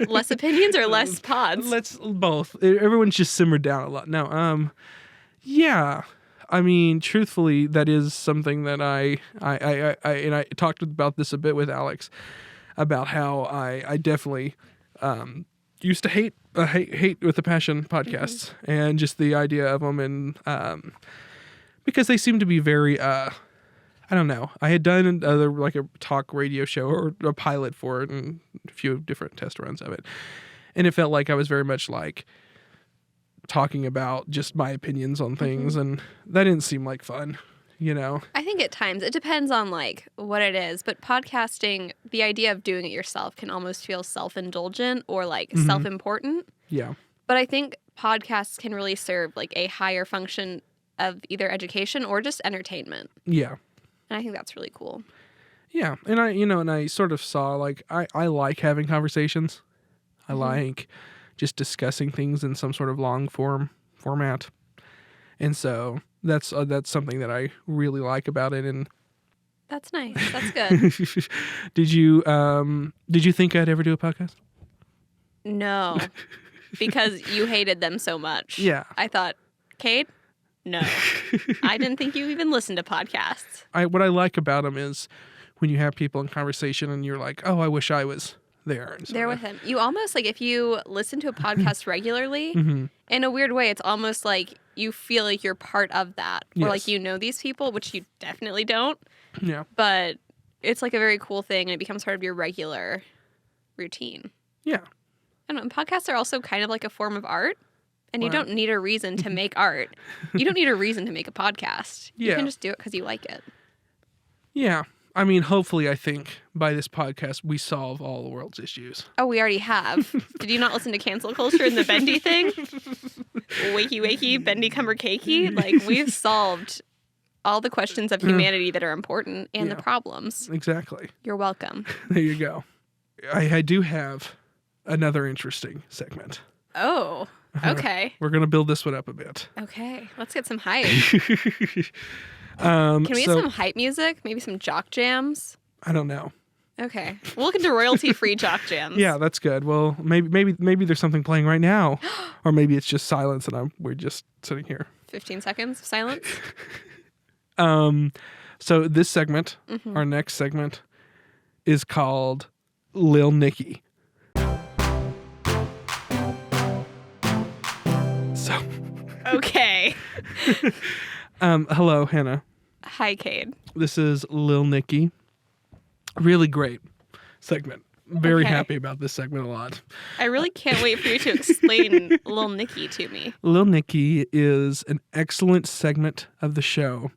Less opinions or less pods? Let's both. Everyone's just simmered down a lot. No, yeah. I mean, truthfully, that is something that I talked about this a bit with Alex about how I definitely used to hate with a passion podcasts and just the idea of them and because they seem to be very I don't know. I had done like a talk radio show or a pilot for it and a few different test runs of it. And it felt like I was very much like talking about just my opinions on things and that didn't seem like fun, you know? I think at times it depends on like what it is, but podcasting, the idea of doing it yourself can almost feel self-indulgent or like self-important. Yeah. But I think podcasts can really serve like a higher function of either education or just entertainment. Yeah. And I think that's really cool. Yeah. And I sort of saw like, I like having conversations. I like just discussing things in some sort of long format. And so that's something that I really like about it. And That's nice. That's good. did you think I'd ever do a podcast? No, because you hated them so much. Yeah. I thought, Cade, no. I didn't think you even listened to podcasts. What I like about them is when you have people in conversation and you're like, oh, I wish I was there. And There with him. You almost like if you listen to a podcast regularly, in a weird way, it's almost like you feel like you're part of that. Or like Yes. you know these people, which you definitely don't. Yeah. But it's like a very cool thing and it becomes part of your regular routine. Yeah. I don't know. Podcasts are also kind of like a form of art. And you Wow. don't need a reason to make art. You don't need a reason to make a podcast. You Yeah. can just do it because you like it. Yeah. I mean, hopefully, I think by this podcast, we solve all the world's issues. Oh, we already have. Did you not listen to cancel culture and the Bendy thing? Wakey, Bendy, Cumberbakey. Like, we've solved all the questions of humanity that are important and the Yeah. problems. Exactly. You're welcome. There you go. I do have another interesting segment. Oh, okay. We're going to build this one up a bit. Okay. Let's get some hype. Can Can we get some hype music? Maybe some jock jams? I don't know. Okay. We'll look into royalty-free jock jams. Yeah, that's good. Well, maybe there's something playing right now, or maybe it's just silence and we're just sitting here. 15 seconds of silence. So this segment, our next segment, is called Lil Nicky. So, Okay. hello, Hannah. Hi, Cade. This is Lil Nicky. Really great segment. Very Okay. happy about this segment a lot. I really can't wait for you to explain Lil Nicky to me. Lil Nicky is an excellent segment of the show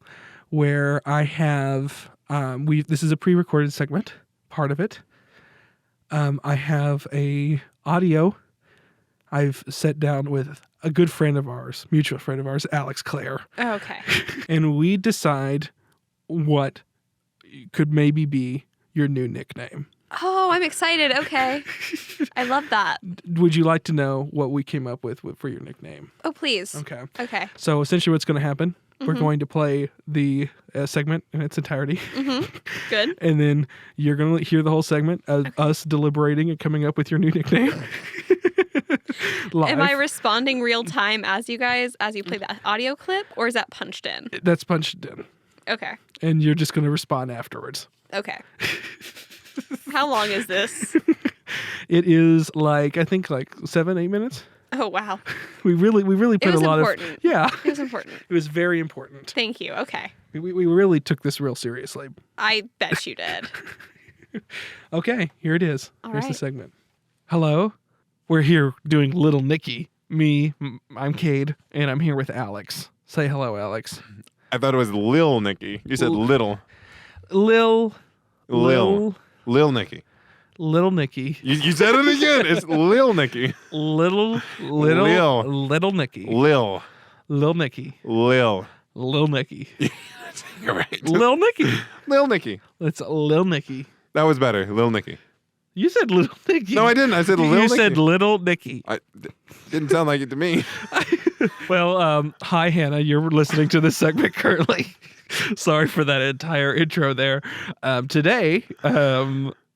where I have this is a pre-recorded segment, part of it. I have a audio I've sat down with a good friend of ours, mutual friend of ours, Alex Clare, Okay. and we decide what could maybe be your new nickname. Oh, I'm excited. Okay. I love that. Would you like to know what we came up with for your nickname? Oh, please. Okay. Okay. So essentially what's going to happen, we're going to play the segment in its entirety. Good. And then you're going to hear the whole segment of us deliberating and coming up with your new nickname. Live. Am I responding real time as you play the audio clip, or is that punched in? That's punched in. Okay. And you're just going to respond afterwards. Okay. How long is this? It is I think 7-8 minutes. Oh, wow. We really put was a lot important. of yeah. It was important. It was very important. Thank you. Okay. We really took this real seriously. I bet you did. Okay, here it is. All Here's the right. segment. Hello, we're here doing Little Nicky. I'm Cade, and I'm here with Alex. Say hello, Alex. I thought it was Lil Nicky. You said little. Lil Nicky. Little Nicky. You said it again. It's Lil Nicky. Little Nicky. Lil. Lil Nicky. Lil. Lil Nicky. You're right. Lil Nicky. Lil Nicky. It's Lil Nicky. That was better. Lil Nicky. You said Little Nicky. No, I didn't. I said Lil You Nicky. said Little Nicky. Didn't sound like it to me. Well, hi, Hannah. You're listening to this segment currently. Sorry for that entire intro there. Today,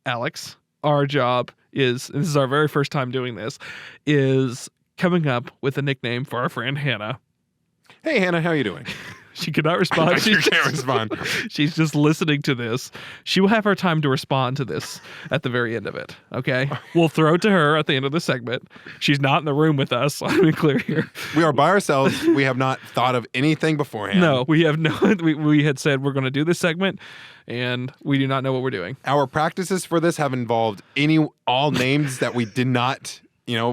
Alex, our job is, and this is our very first time doing this, is coming up with a nickname for our friend Hannah. Hey, Hannah, how you doing? She could not respond. She can't respond. She's just listening to this. She will have her time to respond to this at the very end of it. Okay, we'll throw it to her at the end of the segment. She's not in the room with us. Let me clear here. We are by ourselves. We have not thought of anything beforehand. No, we have no. We had said we're going to do this segment, and we do not know what we're doing. Our practices for this have involved all names that we did not,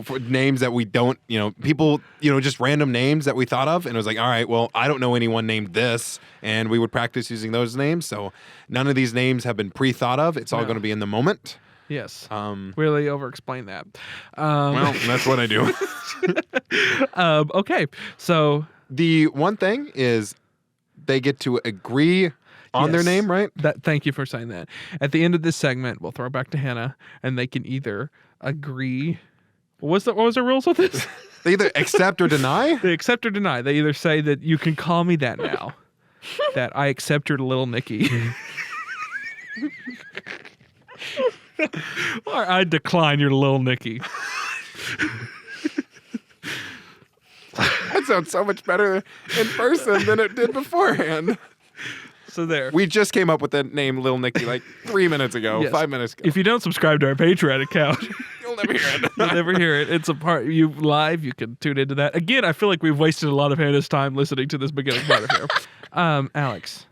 for names that we don't, people, just random names that we thought of. And it was like, all right, well, I don't know anyone named this. And we would practice using those names. So none of these names have been pre-thought of. It's all going to be in the moment. Yes. Um, Really over-explain that. Well, that's what I do. Okay. So The one thing is they get to agree on their yes, name, right? Thank you for saying that. At the end of this segment, we'll throw it back to Hannah, and they can either agree. What was the rules with this? They either accept or deny. They accept or deny. They either say that you can call me that now, that I accept your Little Nicky, or I decline your Little Nicky. That sounds so much better in person than it did beforehand. So there. We just came up with the name Lil Nicky like 3 minutes ago, Yes. 5 minutes ago. If you don't subscribe to our Patreon account, You'll never hear it. you'll never hear it. It's a part you live. You can tune into that. Again, I feel like we've wasted a lot of Hannah's time listening to this beginning part of here. Alex,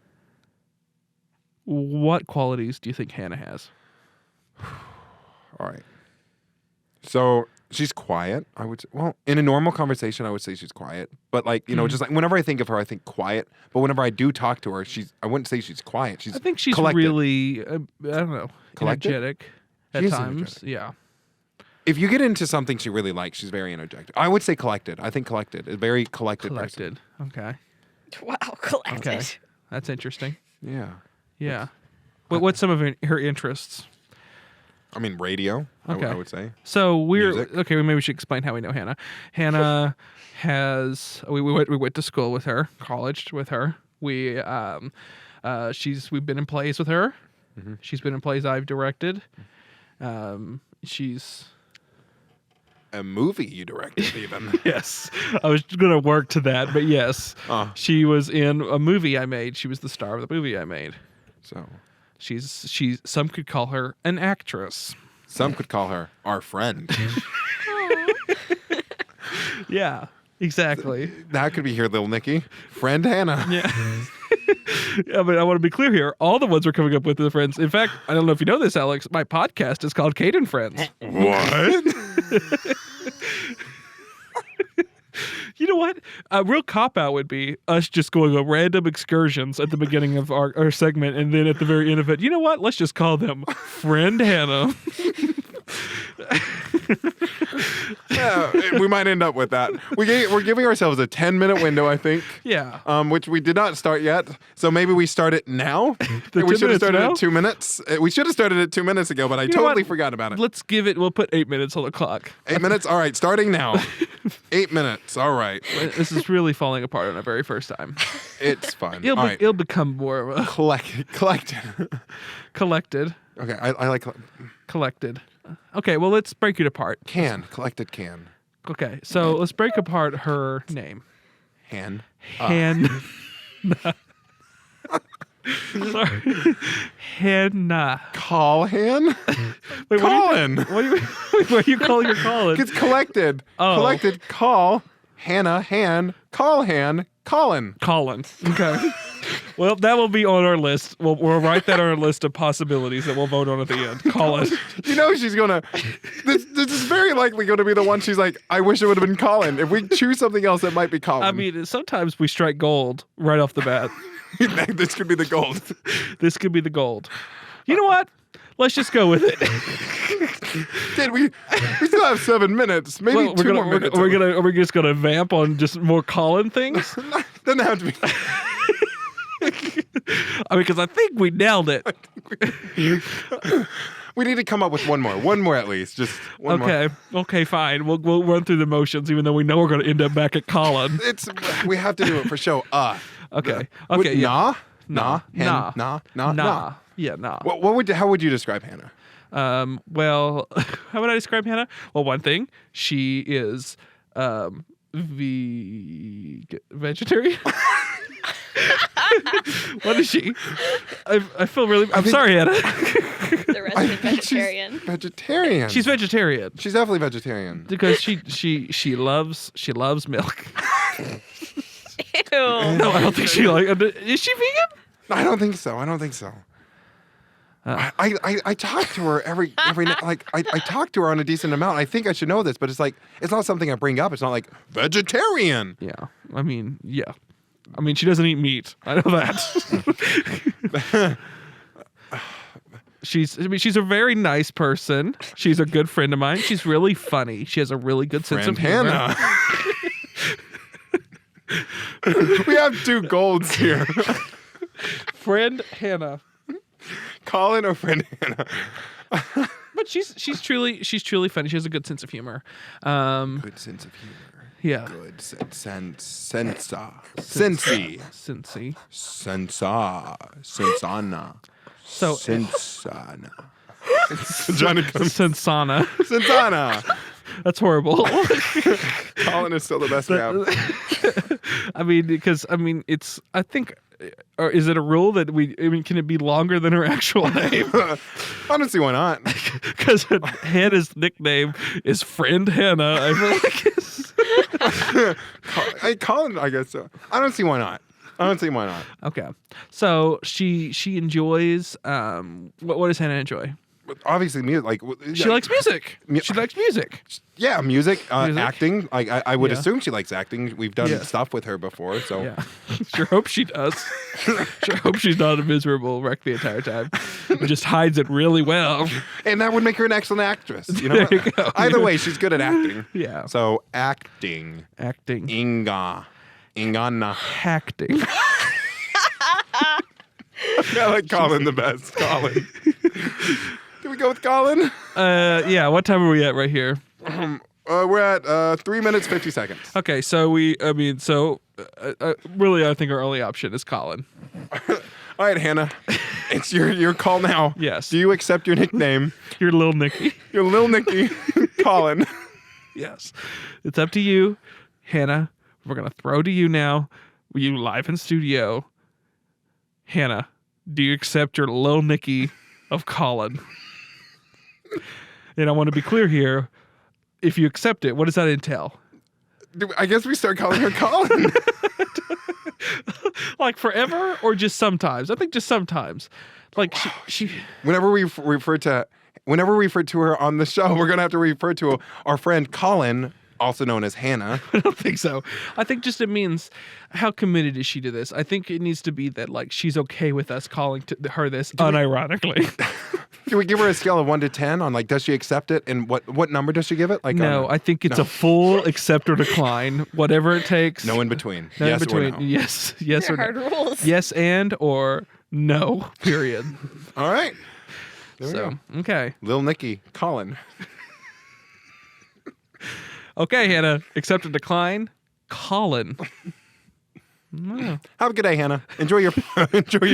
what qualities do you think Hannah has? All right. So she's quiet. I would say, well, in a normal conversation, I would say she's quiet. But just like whenever I think of her, I think quiet. But whenever I do talk to her, I wouldn't say she's quiet. She's I think she's collected. really, I don't know, Collected? energetic at She is times. energetic. Yeah. If you get into something she really likes, she's very energetic. I would say collected. I think collected. A very collected person. Collected. Okay. Wow, collected. Okay. That's interesting. Yeah. Yeah. What's some of her interests? I mean, radio, Okay. I would say. So Music. okay. Maybe we should explain how we know Hannah. Hannah has we went to school with her, college with her. We've been in plays with her. Mm-hmm. She's been in plays I've directed. She's A movie you directed, even. yes. I was gonna work to that, but yes, she was in a movie I made. She was the star of the movie I made. So She's some could call her an actress. some could call her our friend. Yeah. Exactly. That could be here, Lil Nicky. Friend Hannah. Yeah. Yeah, but I want to be clear here. All the ones we're coming up with are the friends. In fact, I don't know if you know this, Alex. My podcast is called Cade Friends. What? You know what? A real cop-out would be us just going on random excursions at the beginning of our segment, and then at the very end of it, you know what? Let's just call them Friend Hannah. Yeah, we might end up with that. We're giving ourselves a 10-minute window, I think. Yeah. Which we did not start yet. So maybe we start it now. The We 2 should have minutes started now? at 2 minutes. We should have started it 2 minutes ago, but I know totally what? forgot about it. Let's give it, we'll put 8 minutes on the clock. 8 minutes? All right, starting now. 8 minutes. All right. This is really falling apart on our very first time. It's fun. It'll, All be, right. it'll become more of a Collected. collected. Okay, I like Collected. Okay, well, let's break it apart. collected can. Okay, so let's break apart her name. Han. Hannah. Sorry. Hannah. Call Han? Wait, Colin. What are you calling her Colin? It's collected. Oh. Collected. Call. Hannah. Han. Call Han. Colin. Colin. Okay. Well, that will be on our list. We'll write that on our list of possibilities that we'll vote on at the end. Colin. You know she's gonna. This is very likely going to be the one she's like, I wish it would have been Colin. If we choose something else, it might be Colin. I mean, sometimes we strike gold right off the bat. This could be the gold. This could be the gold. You know what? Let's just go with it. Dude, we still have 7 minutes. Maybe Well, 2 more minutes. Are we just gonna vamp on just more Colin things? Doesn't have to be. I mean, because I think we nailed it. We need to come up with one more at least. Just one more. Okay, fine. We'll run through the motions, even though we know we're gonna end up back at Colin. We have to do it for show. Okay. Would- Okay. Yeah. Nah. Nah. Nah. Yeah. Nah. How would you describe Hannah? Well, how would I describe Hannah? Well, one thing, she is vegetarian. What is she? I feel really. I'm sorry, Hannah. The resident vegetarian. She's vegetarian. She's vegetarian She's definitely vegetarian. because she loves milk. Ew. No, I don't think she is she vegan? I don't think so. I talk to her every night. Like I talk to her on a decent amount. I think I should know this, but it's like it's not something I bring up. It's not like vegetarian. Yeah. I mean, yeah. I mean, she doesn't eat meat. I know that. She's a very nice person. She's a good friend of mine. She's really funny. She has a really good sense of humor. Hannah. We have 2 golds here. Friend Hannah. Colin or friend Hannah? But she's truly funny. She has a good sense of humor. Good sense of humor. Yeah. Good sensei. Sensana. So Sensana. Johnny comes. Sensana. Sensana. That's horrible. Colin is still the best we have. I mean, it's. I think. Or is it a rule that can it be longer than her actual name? I don't see why not. Because Hannah's nickname is Friend Hannah. I feel like Colin, I guess so. I don't see why not. Okay. So she enjoys. What does Hannah enjoy? Obviously, music. Like She likes music. She likes music. Yeah, music. Acting. Like I would Yeah. assume she likes acting. We've done Yeah. stuff with her before, so Yeah. Sure hope she does. Sure hope she's not a miserable wreck the entire time. Just hides it really well. and that would make her an excellent actress. You know, There you go. Either way, she's good at acting. Yeah. So acting. Acting. Ingana. Acting. I like Colin the best. Colin. Can we go with Colin? Yeah. What time are we at right here? We're at 3 minutes 50 seconds. Okay. So really, I think our only option is Colin. All right, Hannah. It's your call now. Yes. Do you accept your nickname? You're Lil Nicky. Your Lil Nicky, Colin. Yes. It's up to you, Hannah. We're gonna throw to you now. You live in studio. Hannah, do you accept your Lil Nicky of Colin? And I want to be clear here. If you accept it, what does that entail? I guess we start calling her Colin. Like forever or just sometimes? I think just sometimes. Like she Whenever we refer to her on the show, we're gonna have to refer to our friend Colin, also known as Hannah. I don't think so. I think just it means how committed is she to this? I think it needs to be that like she's okay with us calling her this unironically. Can we give her a scale of 1 to 10 on like does she accept it, and what number does she give it? Like no, I think it's a full accept or decline, whatever it takes. No in between. No Yes in between. or no. Yes They're or hard no. rules. Yes and or no. Period. All right. There we So go. okay. Lil Nicky, Colin. Okay, Hannah. Accept or decline. Colin. Oh. Have a good day, Hannah. Enjoy your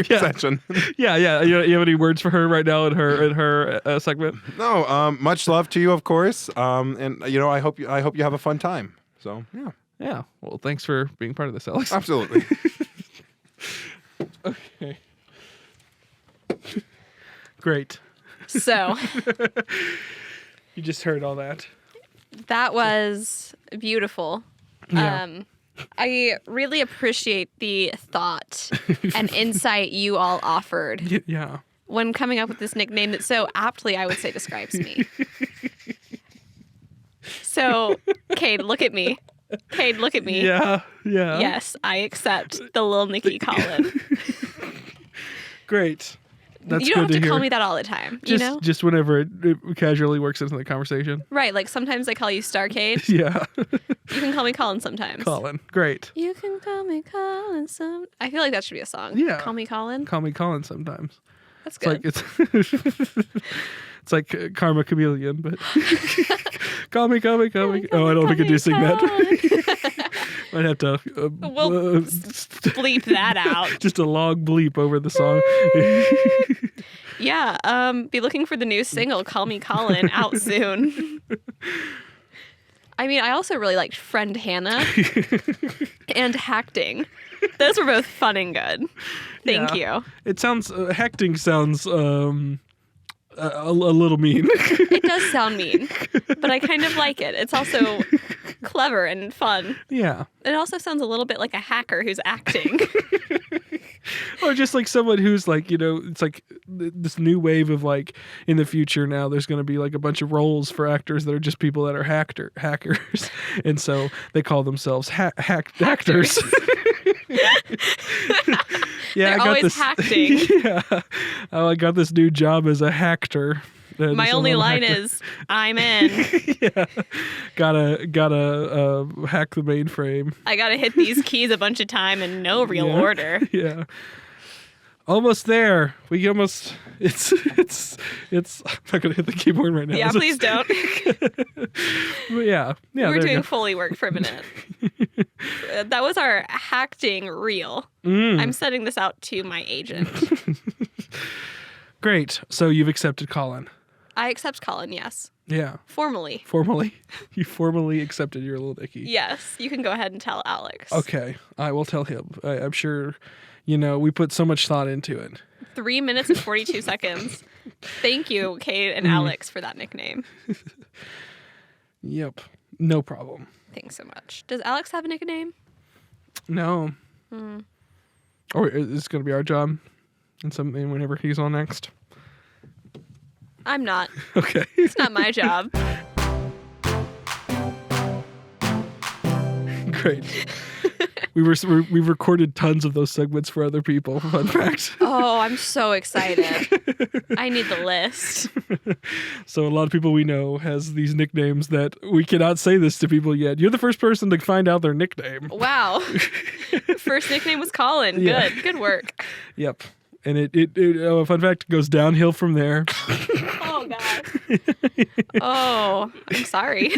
session. Yeah. You have any words for her right now in her segment? No, much love to you, of course. And I hope you have a fun time. So yeah, Yeah. Well, thanks for being part of this, Alex. absolutely. Okay. Great. So You just heard all that. that was beautiful. Yeah. I really appreciate the thought and insight you all offered Yeah. when coming up with this nickname that so aptly, I would say, describes me. So, Cade, look at me. Cade, look at me. Yeah. Yes, I accept the Lil Nicky Colin. Great. That's You don't have good to hear. call me that all the time, you know? Just whenever it casually works into the conversation. Right, like sometimes I call you Starcade. Yeah. You can call me Colin sometimes. Colin. Great. You can call me Colin some. I feel like that should be a song. Yeah. Call me Colin. Call me Colin sometimes. That's It's good. like it's like Karma Chameleon, but call me. Oh, I don't think I do sing that. Might have to We'll bleep that out. just a long bleep over the song. Yeah, be looking for the new single, Call Me Colin, out soon. I mean, I also really liked Friend Hannah and Hacting. Those were both fun and good. Thank you. It sounds hecting sounds a little mean. It does sound mean, but I kind of like it. It's also clever and fun. Yeah. It also sounds a little bit like a hacker who's acting. Or just like someone who's like, it's like this new wave of like in the future now there's going to be like a bunch of roles for actors that are just people that are hackers. And so they call themselves actors. Yeah, They're I got always this. hacking. Yeah. Oh, I got this new job as a hacker. My only line is, I'm in. Yeah. Gotta hack the mainframe. I gotta hit these keys a bunch of time in no real Yeah. order. Yeah. Almost there. We almost. It's. I'm not gonna hit the keyboard right now. Yeah, please don't. But yeah. We Yeah. were there you doing go. Foley work for a minute. That was our hacking reel. Mm. I'm sending this out to my agent. Great. So you've accepted Colin. I accept Colin, yes. Yeah. Formally. You formally accepted your Lil Nicky. Yes, you can go ahead and tell Alex. Okay. I will tell him. I'm sure. We put so much thought into it. 3 minutes and 42 seconds. Thank you, Cade and Alex, for that nickname. Yep. No problem. Thanks so much. Does Alex have a nickname? No. Or it's going to be our job and something whenever he's on next. I'm not. Okay. It's not my job. Great. We've recorded tons of those segments for other people. Fun fact. Oh, I'm so excited. I need the list. So a lot of people we know has these nicknames that we cannot say this to people yet. You're the first person to find out their nickname. Wow. First nickname was Colin. Yeah. Good work. Yep. And it fun fact, goes downhill from there. Oh, God. Oh, I'm sorry.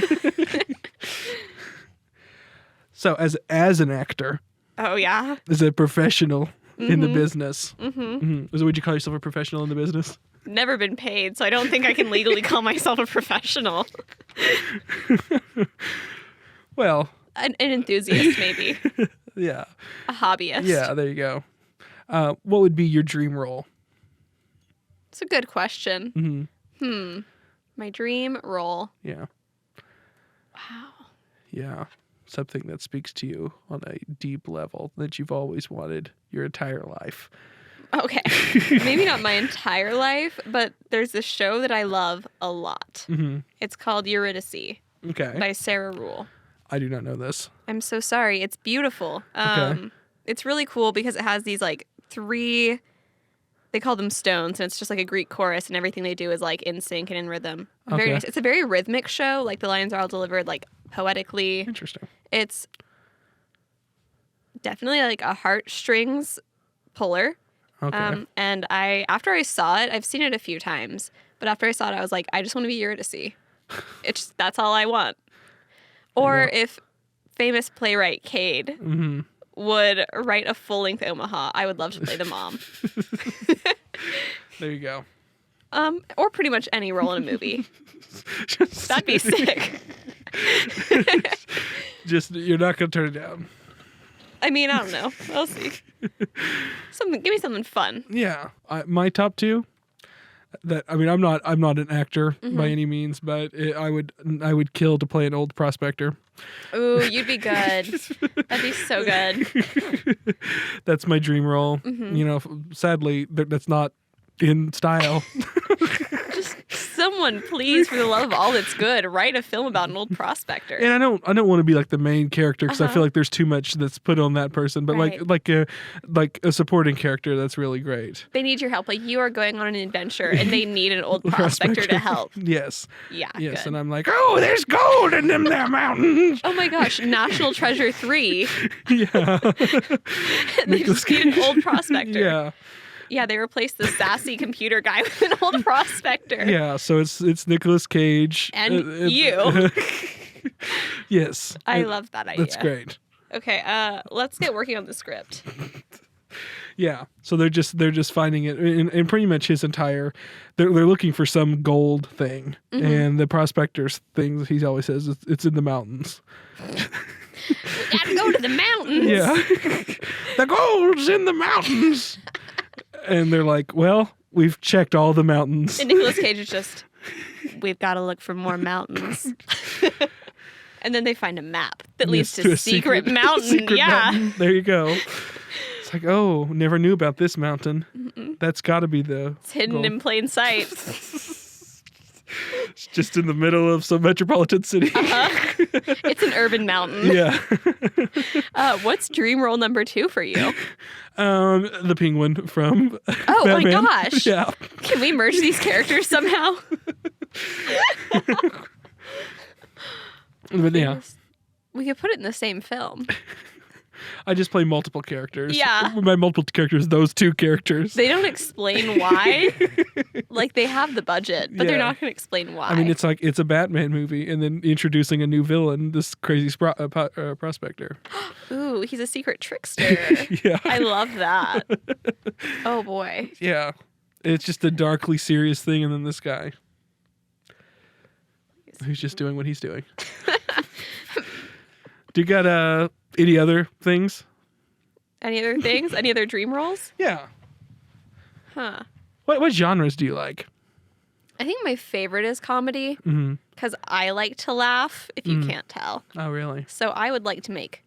So as an actor, Oh, yeah. as a professional in the business, so would you call yourself a professional in the business? Never been paid, so I don't think I can legally call myself a professional. Well, An enthusiast, maybe. yeah. A hobbyist. Yeah, there you go. What would be your dream role? It's a good question. Mm-hmm. My dream role. Yeah. Wow. Yeah. something that speaks to you on a deep level that you've always wanted your entire life. Okay. Maybe not my entire life, but there's this show that I love a lot. Mm-hmm. It's called Eurydice Okay. by Sarah Rule. I do not know this. I'm so sorry. It's beautiful. Okay. It's really cool because it has these like 3, they call them stones, and it's just like a Greek chorus, and everything they do is like in sync and in rhythm. Very nice. It's a very rhythmic show. Like the lines are all delivered like poetically. Interesting. It's definitely like a heartstrings puller. Okay. And after I saw it, I've seen it a few times, but after I saw it, I was like, I just want to be Eurydice. That's all I want. Or if famous playwright Cade would write a full-length Omaha, I would love to play the mom. There you go. Or pretty much any role in a movie. That'd be sick. Just, you're not going to turn it down. I mean, I don't know. We'll see. Give me something fun. Yeah. My top 2 that, I mean, I'm not an actor by any means, but I would kill to play an old prospector. Ooh, you'd be good. That'd be so good. That's my dream role. You know, sadly, that's not in style. Just someone, please, for the love of all that's good, write a film about an old prospector. And I don't want to be like the main character because I feel like there's too much that's put on that person. But like a supporting character, that's really great. They need your help. Like you are going on an adventure, and they need an old prospector to help. Yes. Yeah. Yes, good. and I'm like, oh, there's gold in them there mountains. Oh my gosh, National Treasure 3. Yeah. They just need an old prospector. Yeah. Yeah, they replaced the sassy computer guy with an old prospector. Yeah, so it's Nicolas Cage. And you. Yes. I love that idea. That's great. Okay, let's get working on the script. Yeah. So they're just finding it in pretty much his entire they're looking for some gold thing. And the prospector's thing he always says it's in the mountains. We gotta go to the mountains. Yeah. The gold's in the mountains. And they're like, well, we've checked all the mountains. And Nicolas Cage is just, we've got to look for more mountains. And then they find a map that leads to a secret mountain. Secret yeah. mountain. There you go. It's like, oh, never knew about this mountain. That's got to be It's hidden gold. in plain sight. It's just in the middle of some metropolitan city. It's an urban mountain. Yeah. What's dream role number 2 for you? The penguin from Oh Batman. my gosh. Yeah. Can we merge these characters somehow? But yeah, We could put it in the same film. I just play multiple characters. Yeah. My multiple characters, those 2 characters. They don't explain why. Like, they have the budget, but they're Yeah. not going to explain why. I mean, it's like it's a Batman movie, and then introducing a new villain, this crazy prospector. Ooh, he's a secret trickster. Yeah. I love that. Oh, boy. Yeah. It's just a darkly serious thing, and then this guy who's just doing what he's doing. Do you got any other things? Any other things? Any other dream roles? Yeah. Huh. What genres do you like? I think my favorite is comedy because I like to laugh, if you can't tell. Oh, really? So I would like to make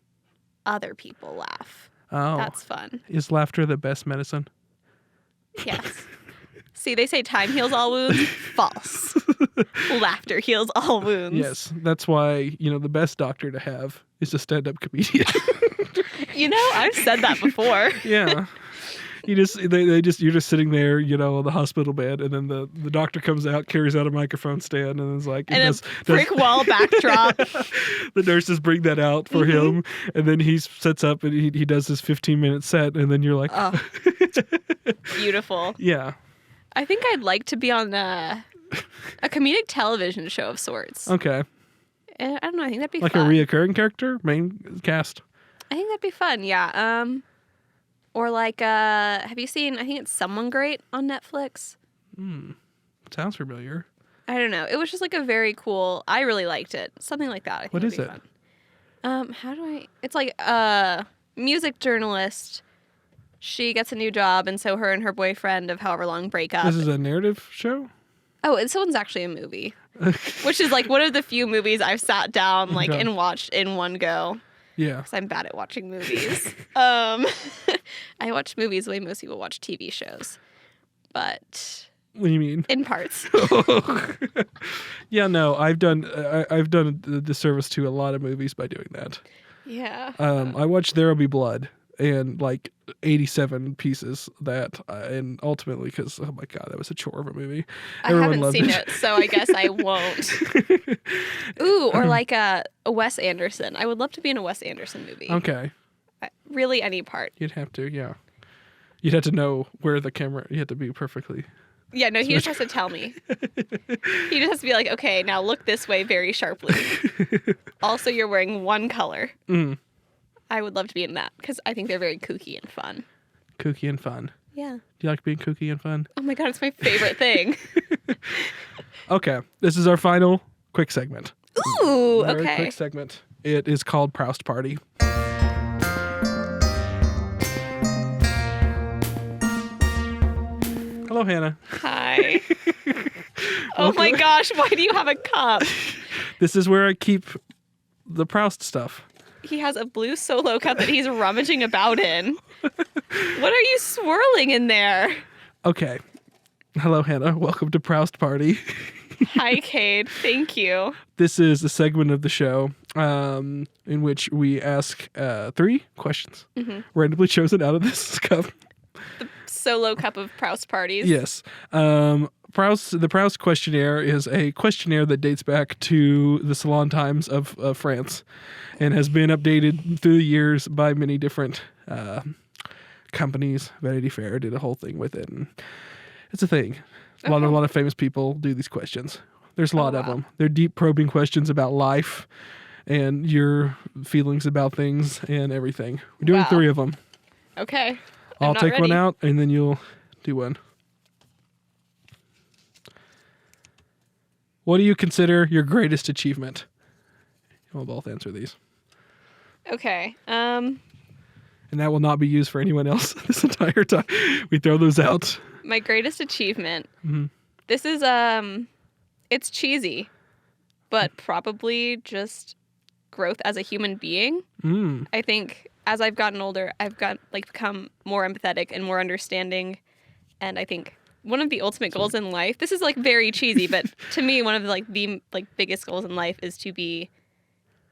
other people laugh. Oh. That's fun. Is laughter the best medicine? Yes. See, they say time heals all wounds. False. Laughter heals all wounds. Yes. That's why, the best doctor to have is a stand-up comedian. I've said that before. Yeah. You're just sitting there, on the hospital bed, and then the doctor comes out, carries out a microphone stand, and is like, And brick wall backdrop. The nurses bring that out for him, and then he sets up and he does his 15-minute set, and then you're like, Oh, beautiful. Yeah. I think I'd like to be on a comedic television show of sorts. Okay. I don't know. I think that'd be Like fun. a reoccurring character, main cast. I think that'd be fun. Yeah. Or like, have you seen? I think it's Someone Great on Netflix. Sounds familiar. I don't know. It was just like a very cool. I really liked it. Something like that. I think What would is be it? Fun. How do I? It's like a music journalist. She gets a new job, and so her and her boyfriend of however long break up. This is a narrative show? Oh, this one's actually a movie. which is like one of the few movies I've sat down like Okay. and watched in one go. Yeah. Because I'm bad at watching movies. I watch movies the way most people watch TV shows, but What do you mean? in parts. Yeah, no, I've done a disservice to a lot of movies by doing that. Yeah. I watched There'll Be Blood and like 87 pieces that, and ultimately because oh my god, that was a chore of a movie. I haven't seen it, so I guess I won't. Ooh, or like a Wes Anderson. I would love to be in a Wes Anderson movie. Okay, Really, any part. you'd have to, yeah. You'd have to know where the camera. You had to be perfectly. Yeah, no, he just has to tell me. He just has to be like, okay, now look this way very sharply. Also, you're wearing one color. Mm. I would love to be in that because I think they're very kooky and fun. Kooky and fun. Yeah. Do you like being kooky and fun? Oh my god, it's my favorite thing. Okay, this is our final quick segment. Ooh, Very okay. quick segment. It is called Proust Party. Hello, Hannah. Hi. Oh my gosh, why do you have a cup? This is where I keep the Proust stuff. He has a blue Solo cup that he's rummaging about in. What are you swirling in there? Okay. Hello, Hannah. Welcome to Proust Party. Hi, Cade. Thank you. This is a segment of the show in which we ask 3 questions randomly chosen out of this cup. Solo cup of Proust parties. Yes. The Proust questionnaire is a questionnaire that dates back to the salon times of France and has been updated through the years by many different companies. Vanity Fair did a whole thing with it. And it's a thing. A lot of famous people do these questions. There's a lot of them. They're deep probing questions about life and your feelings about things and everything. We're doing 3 of them. Okay. I'll take one out and then you'll do one. What do you consider your greatest achievement? We'll both answer these. Okay. And that will not be used for anyone else this entire time. We throw those out. My greatest achievement. Mm-hmm. This is it's cheesy, but probably just growth as a human being. Mm. I think as I've gotten older, I've become more empathetic and more understanding, and I think one of the ultimate goals in life. This is like very cheesy, but to me, one of the biggest goals in life is to be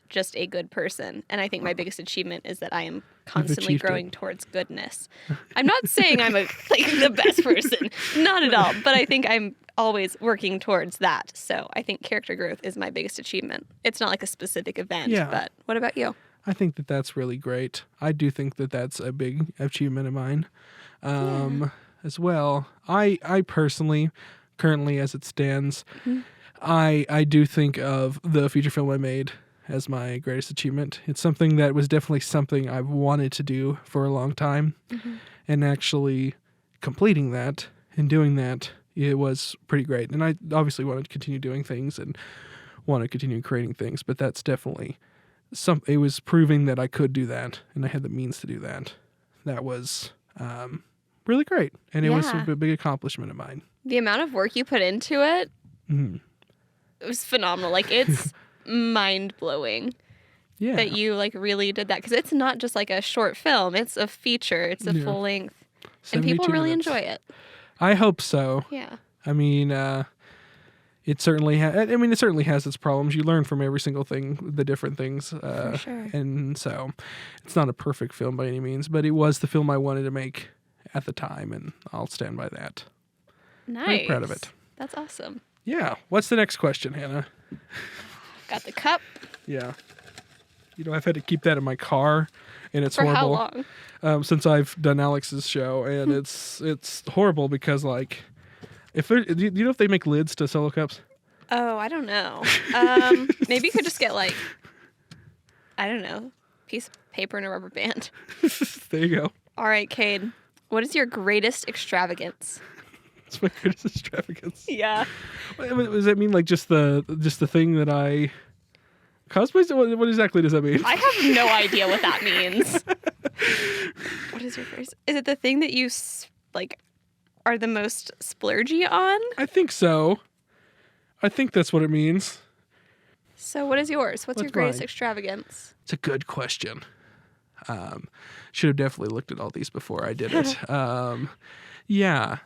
just a good person. And I think my biggest achievement is that I am constantly growing towards goodness. I'm not saying I'm the best person, not at all, but I think I'm always working towards that. So I think character growth is my biggest achievement. It's not like a specific event, but what about you? I think that that's really great. I do think that that's a big achievement of mine as well. I personally, currently as it stands, I do think of the feature film I made as my greatest achievement. It's something that was definitely something I've wanted to do for a long time. And actually completing that and doing that, it was pretty great. And I obviously wanted to continue doing things and want to continue creating things, but that's definitely it was proving that I could do that and I had the means to do that. That was really great. And it was a big accomplishment of mine. The amount of work you put into it, it was phenomenal. Like, it's mind-blowing that you really did that, because it's not just like a short film, it's a feature, it's a full length, and people really enjoy it. I hope so. Yeah. I mean, it certainly has its problems. You learn from every single thing, the different things. For sure. And so it's not a perfect film by any means, but it was the film I wanted to make at the time, and I'll stand by that. Nice. Very proud of it. That's awesome. Yeah. What's the next question, Hannah? Got the cup. Yeah. I've had to keep that in my car, and it's For horrible. how long? Since I've done Alex's show, and it's horrible because do you know if they make lids to Solo cups? Oh, I don't know. Maybe you could just get I don't know, piece of paper and a rubber band. There you go. All right, Cade. What is your greatest extravagance? It's my greatest extravagance. Yeah. Does that mean just the thing that I cosplay? What exactly does that mean? I have no idea what that means. What is your first? Is it the thing that you are the most splurgy on? I think so. I think that's what it means. So what is yours? What's your What's greatest mine? extravagance? It's a good question. Should have definitely looked at all these before I did it. Yeah.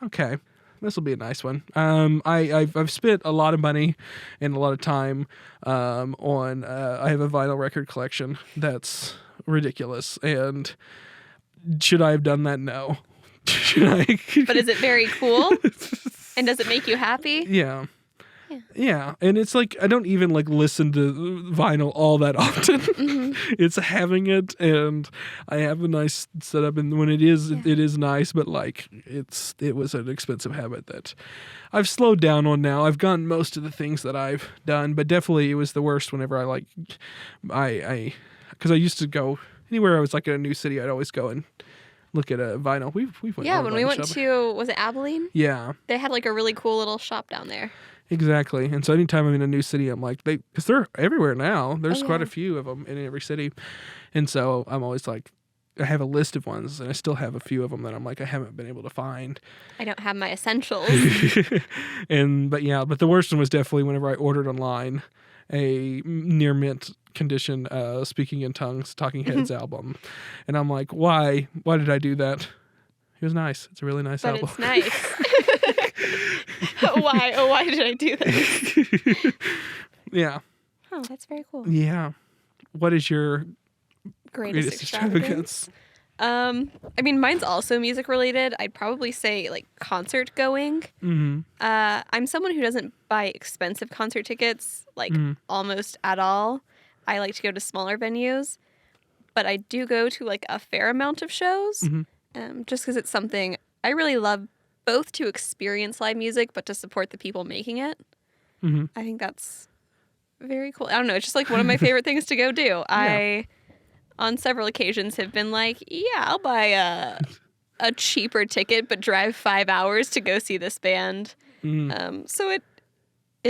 Okay. This will be a nice one. I've spent a lot of money and a lot of time on. I have a vinyl record collection that's ridiculous. And should I have done that? No. Should I? But is it very cool? And does it make you happy? Yeah. Yeah, and it's like I don't even like listen to vinyl all that often. It's having it, and I have a nice setup, and when it is nice. But like it was an expensive habit that I've slowed down on now. I've gotten most of the things that I've done, but definitely it was the worst whenever I because I used to go anywhere I was like in a new city. I'd always go and look at a vinyl. We've went Yeah, to a when we vinyl went shop. to, was it Abilene? Yeah. They had like a really cool little shop down there. Exactly. And so anytime I'm in a new city, I'm like, because they're everywhere now. There's quite yeah. a few of them in every city. And so I'm always like, I have a list of ones, and I still have a few of them that I'm like, I haven't been able to find. I don't have my essentials. But the worst one was definitely whenever I ordered online a near mint condition Speaking in Tongues Talking Heads album. And I'm like, why did I do that? It was nice. It's a really nice But album. it's nice. Why did I do this? Yeah. Oh, that's very cool. Yeah. What is your Greatest extravagance. I mean, mine's also music related. I'd probably say like concert going. Mm-hmm. I'm someone who doesn't buy expensive concert tickets, like almost at all. I like to go to smaller venues, but I do go to like a fair amount of shows, just because it's something I really love, both to experience live music, but to support the people making it. Mm-hmm. I think that's very cool. I don't know. It's just like one of my favorite things to go do. I, on several occasions, have been like, yeah, I'll buy a cheaper ticket, but drive 5 hours to go see this band. So it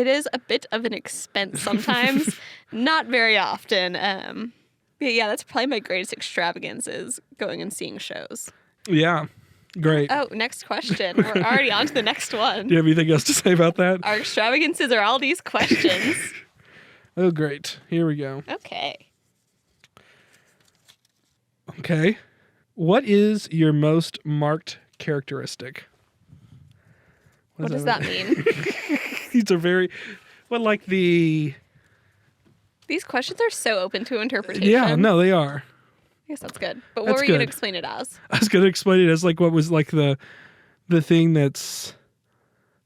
is a bit of an expense sometimes, not very often. But yeah, that's probably my greatest extravagance is going and seeing shows. Yeah. Great. Oh, next question. We're already on to the next one. Do you have anything else to say about that? Our extravagances are all these questions. Oh, great. Here we go. Okay. Okay. What is your most marked characteristic? What does that mean? These are very, well, like the... These questions are so open to interpretation. Yeah, no, they are. I guess that's good. But what That's were you going to good. explain it as? I was going to explain it as like what was like the thing that's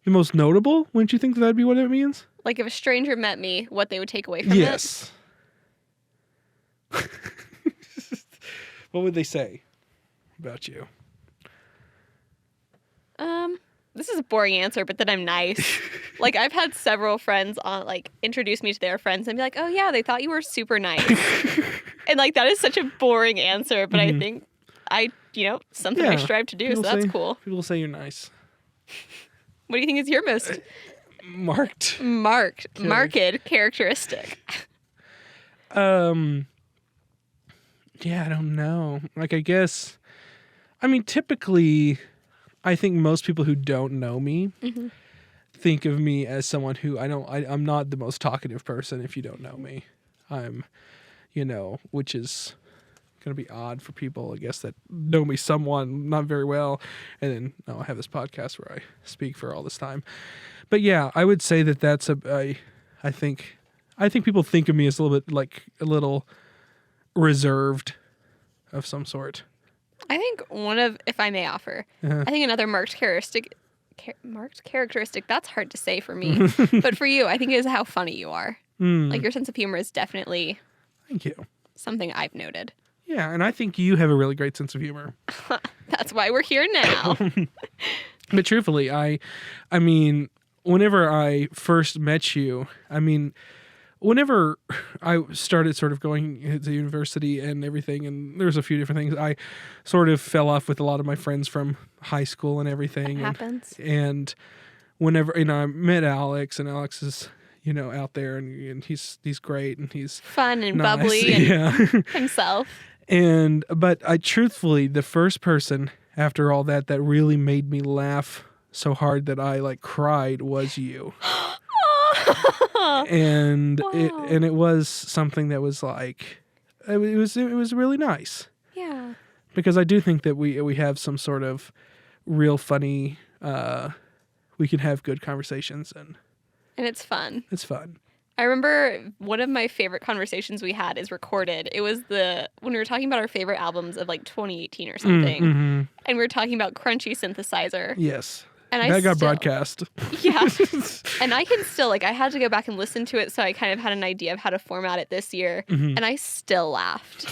the most notable. Wouldn't you think that'd be what it means? Like if a stranger met me, what they would take away from Yes. What would they say about you? it? This is a boring answer, but then I'm nice. Like I've had several friends on like introduce me to their friends and be like, "Oh yeah, they thought you were super nice." And like that is such a boring answer, but I think something I Yeah. strive to do, People so that's say- cool. People say you're nice. What do you think is your most Marked. marked characteristic? Yeah, I don't know. Like, I guess, I mean, typically, I think most people who don't know me think of me as someone who I'm not the most talkative person if you don't know me. I'm, which is going to be odd for people, I guess, that know me someone not very well. And then I have this podcast where I speak for all this time. But yeah, I would say that that's I think people think of me as a little bit like a little reserved of some sort. I think if I may offer, I think another marked characteristic, that's hard to say for me. But for you, I think is how funny you are. Like your sense of humor is definitely Thank you. something I've noted. Yeah, and I think you have a really great sense of humor. That's why we're here now. But truthfully, I mean, whenever I first met you, whenever I started sort of going to university and everything, and there was a few different things, I sort of fell off with a lot of my friends from high school and everything. Happens. And whenever, I met Alex, and Alex is, out there, and he's great, and he's Fun and nice. bubbly and Yeah. himself. But I truthfully, the first person after all that really made me laugh so hard that I like cried was you. And Wow. it was something that was like, it was really nice. Yeah. Because I do think that we have some sort of real funny, we can have good conversations, and it's fun. it's fun. I remember one of my favorite conversations we had is recorded. It was when we were talking about our favorite albums of like 2018 or something. Mm-hmm. And we were talking about Crunchy Synthesizer. Yes. And That got broadcast. Yeah. And I can still, like, I had to go back and listen to it, so I kind of had an idea of how to format it this year. Mhm. And I still laughed.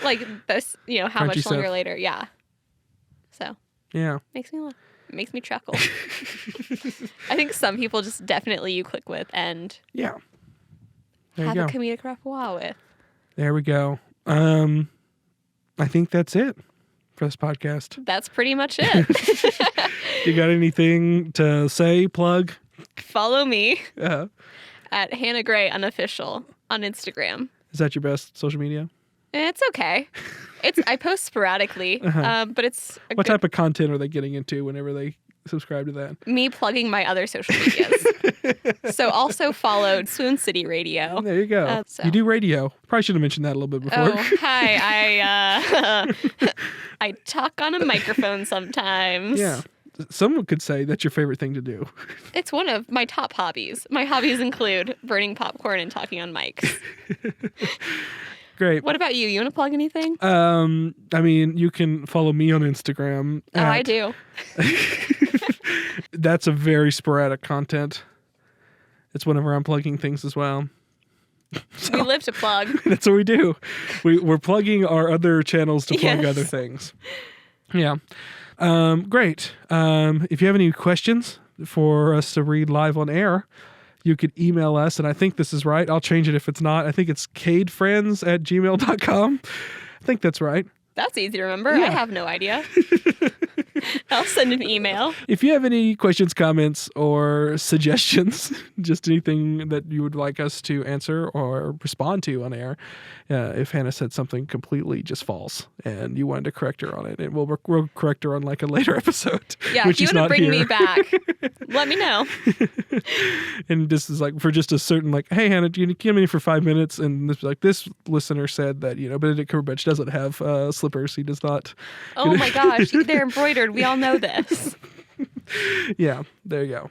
Like, this, how Crunchy much longer stuff. later? Yeah. So, Yeah. makes me laugh. Makes me chuckle. I think some people just definitely you click with and Yeah. There have you a go. comedic repertoire with. There we go. I think that's it for this podcast. That's pretty much it. You got anything to say, plug? Follow me Uh, at Hannah Gray Unofficial on Instagram. is that your best social media? It's okay. I post sporadically, but it's a What good- type of content are they getting into whenever they subscribe to that? me plugging my other social medias. So also followed Swoon City Radio. There you go. So- You do radio. Probably should have mentioned that a little bit before. Oh, hi. I talk on a microphone sometimes. Yeah. Someone could say that's your favorite thing to do. It's one of my top hobbies. My hobbies include burning popcorn and talking on mics. Great. What about you? You want to plug anything? I mean, you can follow me on Instagram. Oh, I do. That's a very sporadic content. It's whenever I'm plugging things as well. We live to plug. That's what we do. We're plugging our other channels to plug Yes. other things. Yeah. Great. If you have any questions for us to read live on air, you could email us, and I think this is right. I'll change it if it's not. I think it's cadefriends@gmail.com. I think that's right. That's easy to remember. Yeah. I have no idea. I'll send an email. If you have any questions, comments, or suggestions, just anything that you would like us to answer or respond to on air, if Hannah said something completely just false and you wanted to correct her on it, and we'll correct her on like a later episode. Yeah, when if you she's want to not bring here. me back, let me know. And this is like for just a certain like, hey Hannah, do you come in for 5 minutes? And this listener said that Benedict Cumberbatch doesn't have slippers. He does not. Oh my gosh, they're embroidered. We all know this. Yeah, there you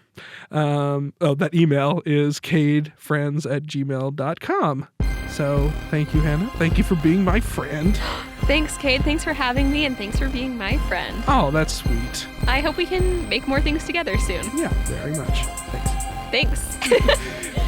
go. That email is cadefriends@gmail.com. So thank you, Hannah. Thank you for being my friend. Thanks, Cade. Thanks for having me, and thanks for being my friend. Oh, that's sweet. I hope we can make more things together soon. Yeah, very much. Thanks. Thanks.